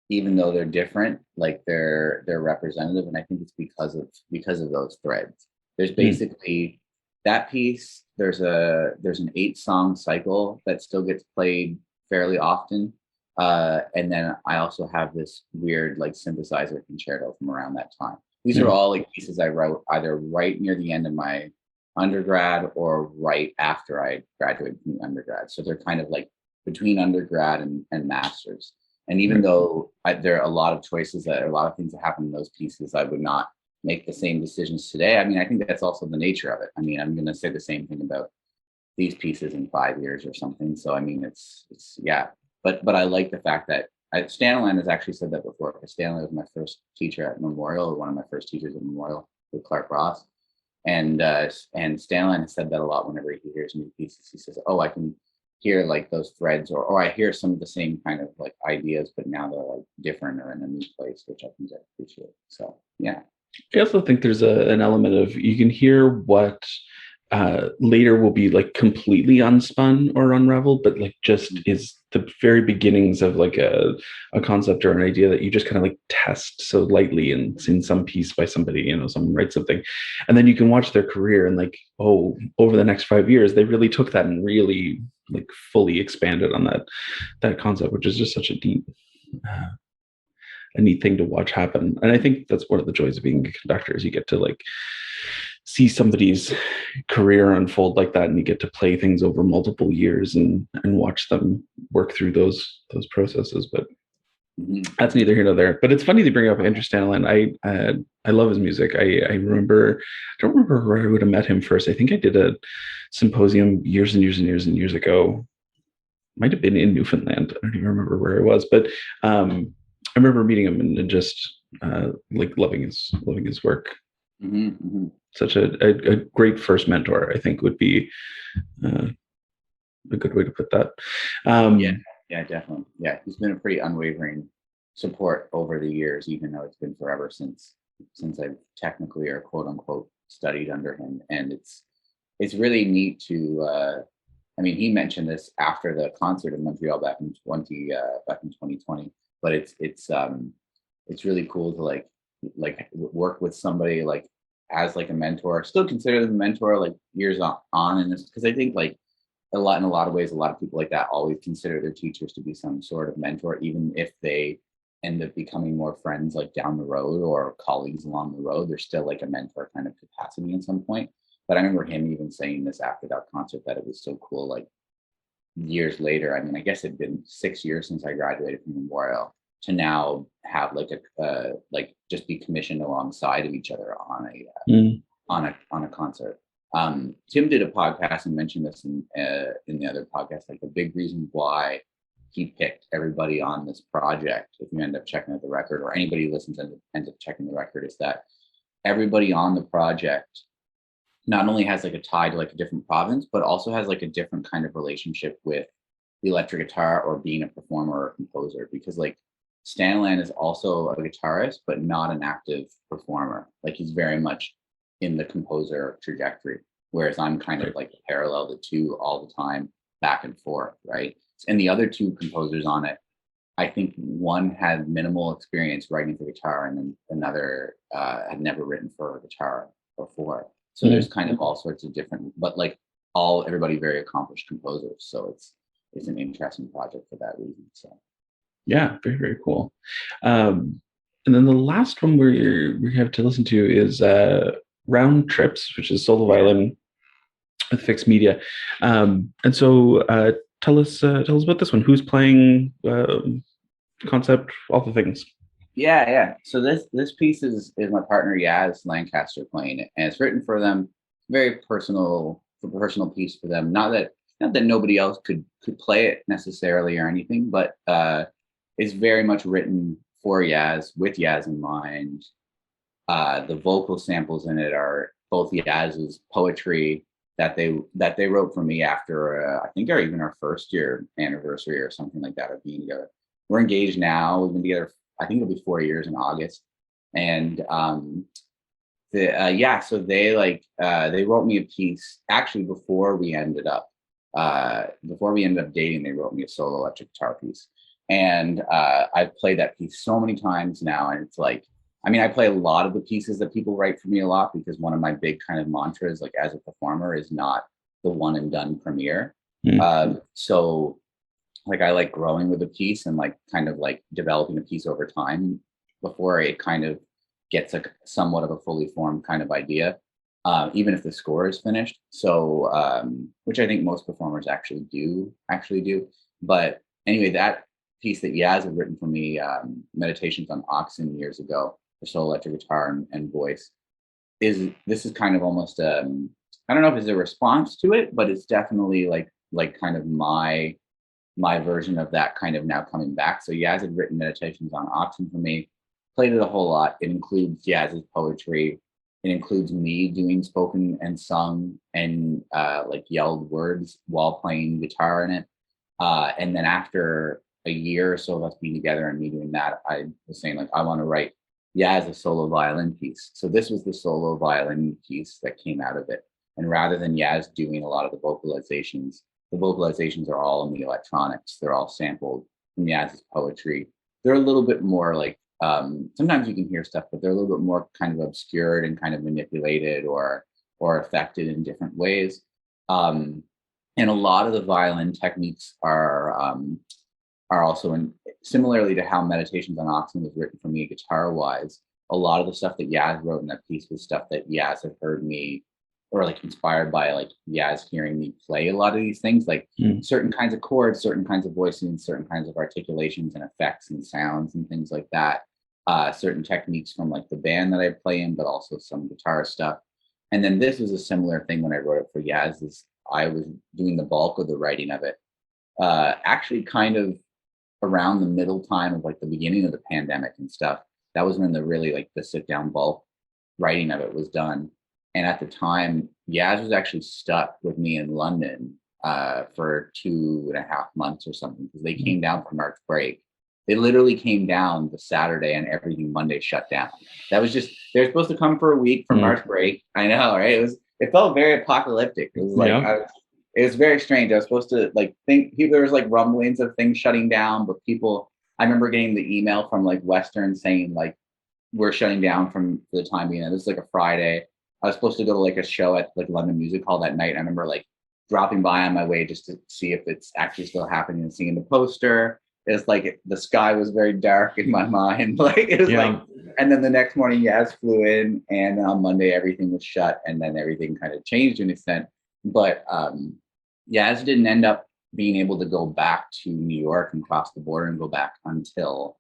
even though they're different, like they're representative, and I think it's because of those threads. There's basically that piece. There's an 8-song cycle that still gets played fairly often, and then I also have this weird like synthesizer concerto from around that time. These are all like pieces I wrote either right near the end of my undergrad or right after I graduated from undergrad. So they're kind of like between undergrad and master's. And even though there are a lot of choices, that a lot of things that happen in those pieces, I would not make the same decisions today. I mean, I think that's also the nature of it. I mean, I'm going to say the same thing about these pieces in 5 years or something. So I mean, it's but I like the fact that Stanley has actually said that before, because Stanley was my first teacher at Memorial, one of my first teachers at Memorial with Clark Ross, and Stanley has said that a lot whenever he hears new pieces. He says, "Oh, I can hear like those threads, or I hear some of the same kind of like ideas, but now they're like different or in a new place," which I think I appreciate. So yeah. I also think there's an element of, you can hear what later will be like completely unspun or unraveled, but like just is the very beginnings of like a concept or an idea that you just kind of like test so lightly in some piece by somebody, someone writes something, and then you can watch their career and like, oh, over the next 5 years, they really took that and really like fully expanded on that concept, which is just such a neat thing to watch happen. And I think that's one of the joys of being a conductor, is you get to like see somebody's career unfold like that, and you get to play things over multiple years and watch them work through those processes. But that's neither here nor there. But it's funny to bring up Andrew Noseworthy. I love his music. I don't remember where I would have met him first. I think I did a symposium years and years and years and years ago. Might have been in Newfoundland. I don't even remember where it was, but I remember meeting him and just like loving his work. Such a great first mentor, I think, would be a good way to put that. Yeah, definitely. Yeah, he's been a pretty unwavering support over the years, even though it's been forever since I've technically or quote unquote studied under him. And it's really neat to I mean, he mentioned this after the concert in Montreal back in 2020, but it's really cool to like work with somebody like as like a mentor, still consider them a mentor like years on in this, because I think like in a lot of ways, a lot of people like that always consider their teachers to be some sort of mentor, even if they end up becoming more friends like down the road or colleagues along the road. They're still like a mentor kind of capacity in some point. But I remember him even saying this after that concert, that it was so cool. Like years later, I mean, I guess it'd been 6 years since I graduated from Montreal, to now have like a like just be commissioned alongside of each other on a concert. Tim did a podcast and mentioned this in the other podcast, like the big reason why he picked everybody on this project, if you end up checking out the record, or anybody who listens and ends up checking the record, is that everybody on the project not only has like a tie to like a different province, but also has like a different kind of relationship with the electric guitar or being a performer or composer. Because like Stanland is also a guitarist, but not an active performer. Like he's very much in the composer trajectory, whereas I'm kind of like parallel the two all the time, back and forth, right? And the other two composers on it, I think one had minimal experience writing for guitar, and then another had never written for a guitar before. So there's kind of all sorts of different, but like everybody very accomplished composers. So it's an interesting project for that reason. So yeah, very, very cool. And then the last one we have to listen to is Round Trips, which is solo violin with fixed media. And so tell us about this one. Who's playing, concept, all the things. Yeah. So this piece is my partner Yaz Lancaster playing it, and it's written for them. Very personal piece for them. Not that nobody else could play it necessarily or anything, but it's very much written for Yaz, with Yaz in mind. The vocal samples in it are both Yaz's poetry that they wrote for me after I think our first year anniversary or something like that of being together. We're engaged now. We've been together, I think it'll be 4 years in August. And so they wrote me a piece actually before we ended up dating. They wrote me a solo electric guitar piece, and I've played that piece so many times now. And it's like, I mean, I play a lot of the pieces that people write for me a lot, because one of my big kind of mantras, like as a performer, is not the one and done premiere. So like I like growing with a piece and like kind of like developing a piece over time before it kind of gets a somewhat of a fully formed kind of idea, even if the score is finished. So which I think most performers actually do. But anyway, that piece that Yaz had written for me, Meditations on Oxen, years ago, for solo electric guitar and voice, is kind of almost I don't know if it's a response to it, but it's definitely like kind of my version of that kind of now coming back. So Yaz had written Meditations on Oxen for me, played it a whole lot. It includes Yaz's poetry. It includes me doing spoken and sung and like yelled words while playing guitar in it. And then after a year or so of us being together and me doing that, I was saying like, I want to write Yaz a solo violin piece. So this was the solo violin piece that came out of it. And rather than Yaz doing a lot of the vocalizations are all in the electronics. They're all sampled from Yaz's poetry. They're a little bit more like, sometimes you can hear stuff, but they're a little bit more kind of obscured and kind of manipulated or affected in different ways. And a lot of the violin techniques are also similarly to how Meditations on Oxen was written for me guitar-wise. A lot of the stuff that Yaz wrote in that piece was stuff that Yaz had heard me, or like inspired by like Yaz hearing me play a lot of these things, like certain kinds of chords, certain kinds of voicing, certain kinds of articulations and effects and sounds and things like that. Certain techniques from like the band that I play in, but also some guitar stuff. And then this was a similar thing when I wrote it for Yaz. I was doing the bulk of the writing of it. Actually kind of around the middle time of like the beginning of the pandemic and stuff. That was when the really like the sit down bulk writing of it was done. And at the time, Yaz was actually stuck with me in London for 2.5 months or something, because they came down for March break They literally came down the Saturday and everything Monday shut down. That was just, they're supposed to come for a week for March break. I know, right? It felt very apocalyptic. It was like, it was very strange. I was supposed to like there was like rumblings of things shutting down, but I remember getting the email from like Western saying like, we're shutting down for the time being. And this is like a Friday. I was supposed to go to like a show at like London Music Hall that night. I remember like dropping by on my way just to see if it's actually still happening and seeing the poster. It's like the sky was very dark in my mind. Like it was like, and then the next morning, Yaz flew in, and on Monday everything was shut, and then everything kind of changed to an extent. But Yaz didn't end up being able to go back to New York and cross the border and go back until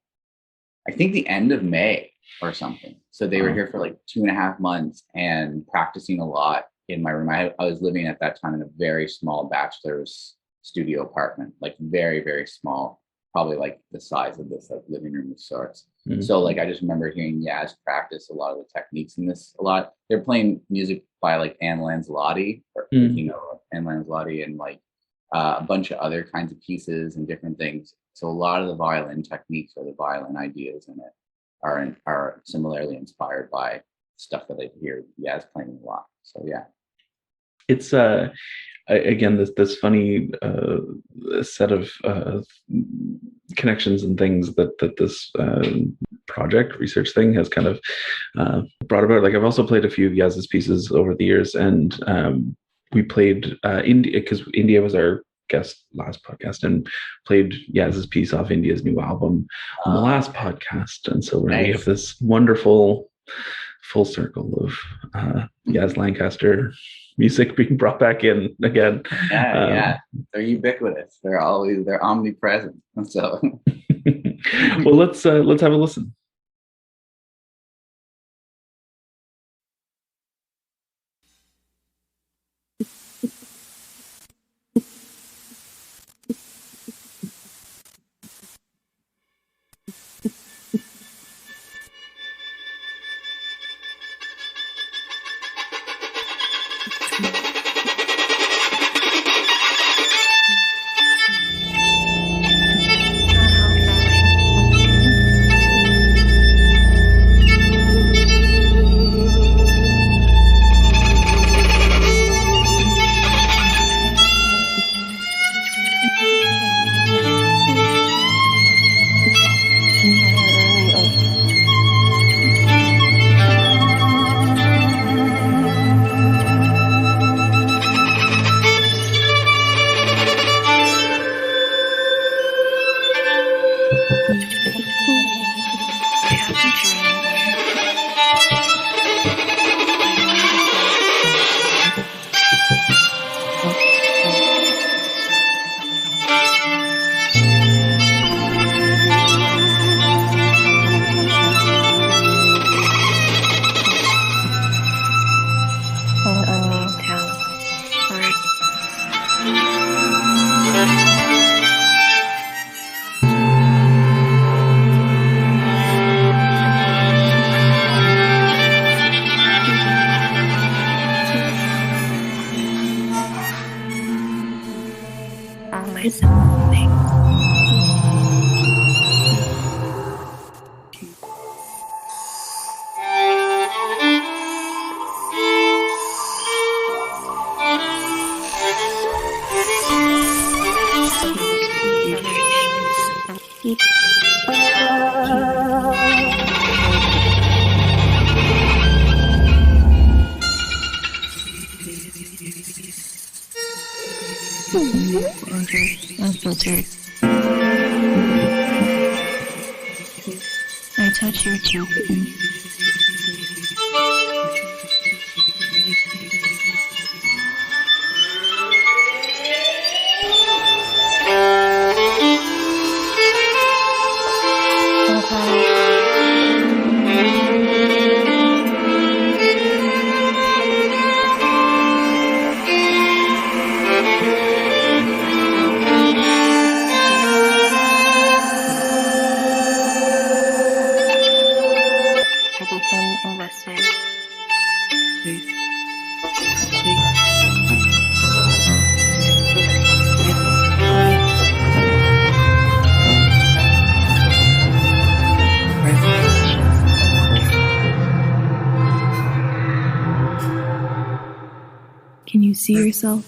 I think the end of May or something. So they were here for like 2.5 months and practicing a lot in my room. I was living at that time in a very small bachelor's studio apartment, like very, very small, probably like the size of this like living room of sorts. So like I just remember hearing Yaz practice a lot of the techniques in this a lot. They're playing music by like Anne Lancelotti, or you know, Anne Lancelotti, and like a bunch of other kinds of pieces and different things. So a lot of the violin techniques or the violin ideas in it are similarly inspired by stuff that I hear Yaz playing a lot. So yeah. It's again this funny set of connections and things that this project research thing has kind of brought about. Like I've also played a few of Yaz's pieces over the years, and we played India, because India was our guest last podcast, and played Yaz's piece off India's new album on the last podcast. And so we have this wonderful full circle of Yaz Lancaster music being brought back in again. Yeah, they're ubiquitous. They're omnipresent. So well, let's have a listen. Unfiltered. I touch your cheek. see yourself.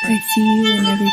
I see you in everything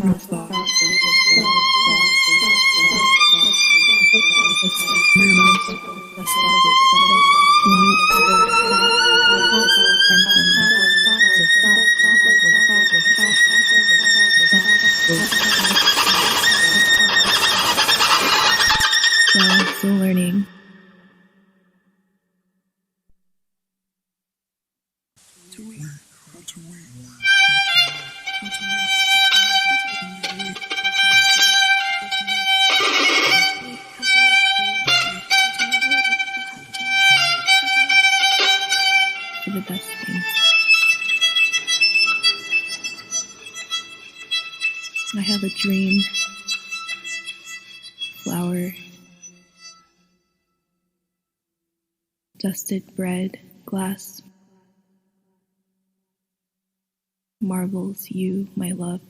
wonderful. I feel still learning. For the best things. I have a dream. Flour. Dusted bread, glass. Marvels, you, my love.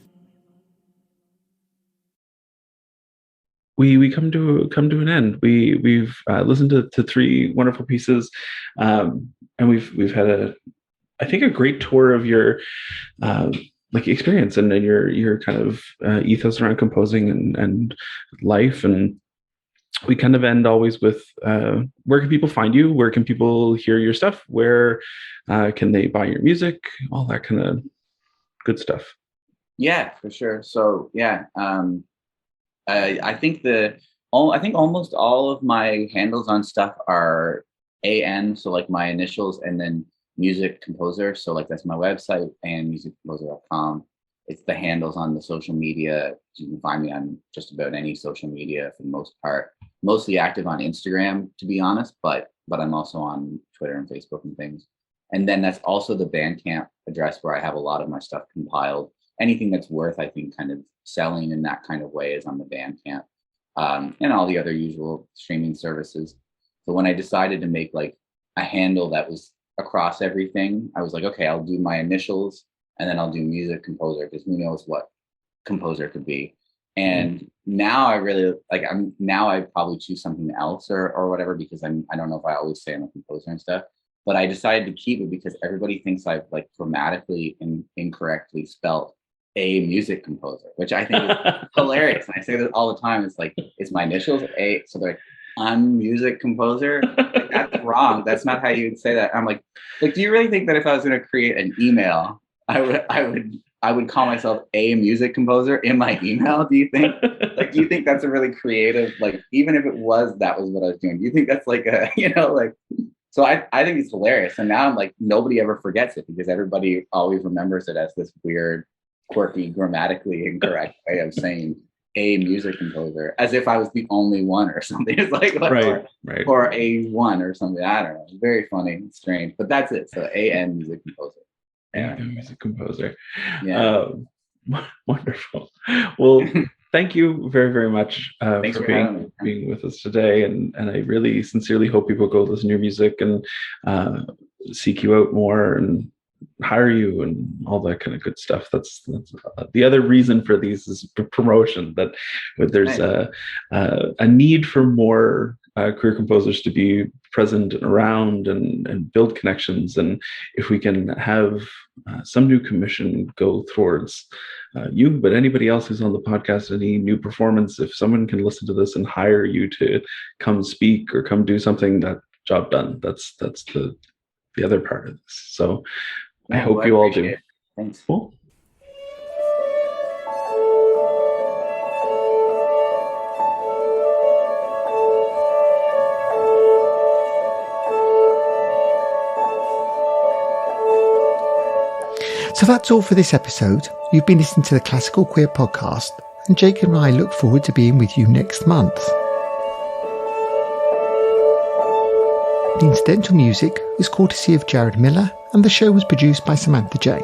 We come to an end. We've listened to three wonderful pieces, and we've had I think a great tour of your like experience and your kind of ethos around composing and life. And we kind of end always with where can people find you? Where can people hear your stuff? Where can they buy your music? All that kind of good stuff. Yeah, for sure. So yeah, I think almost all of my handles on stuff are AN, so like my initials, and then music composer. So like that's my website, andmusiccomposer.com. It's the handles on the social media. You can find me on just about any social media for the most part. Mostly active on Instagram, to be honest, but I'm also on Twitter and Facebook and things. And then that's also the Bandcamp address where I have a lot of my stuff compiled. Anything that's worth, I think, kind of selling in that kind of way is on the Bandcamp, and all the other usual streaming services. So when I decided to make like a handle that was across everything, I was like, okay, I'll do my initials and then I'll do music composer, because who knows what composer could be. And now I really like, I probably choose something else or whatever, because I don't know if I always say I'm a composer and stuff, but I decided to keep it because everybody thinks I've like grammatically and incorrectly spelled a music composer, which I think is hilarious. And I say this all the time. It's like, it's my initials A. So they're like, I'm music composer. Like, that's wrong. That's not how you would say that. I'm like, do you really think that if I was going to create an email, I would call myself a music composer in my email? Do you think do you think that's a really creative, like, even if that was what I was doing, do you think that's like a, so I think it's hilarious. And now I'm like, nobody ever forgets it because everybody always remembers it as this weird, quirky, grammatically incorrect way of saying a music composer, as if I was the only one or something. It's like Right. or a one or something. I don't know. It's very funny and strange, but that's it. So AN music composer. Yeah, music composer. Yeah. Wonderful. Well, thank you very, very much Thanks for having being with us today. And I really sincerely hope people go listen to your music and seek you out more and hire you and all that kind of good stuff. That's the other reason for these is promotion, that there's a need for more career composers to be present and around and build connections. And if we can have some new commission go towards you, but anybody else who's on the podcast, any new performance, if someone can listen to this and hire you to come speak or come do something, that job done. That's the other part of this. So I hope you all do. It. Thanks. Cool. So that's all for this episode. You've been listening to the Classical Queer Podcast, and Jake and I look forward to being with you next month. The incidental music was courtesy of Jared Miller, and the show was produced by Samantha Jane.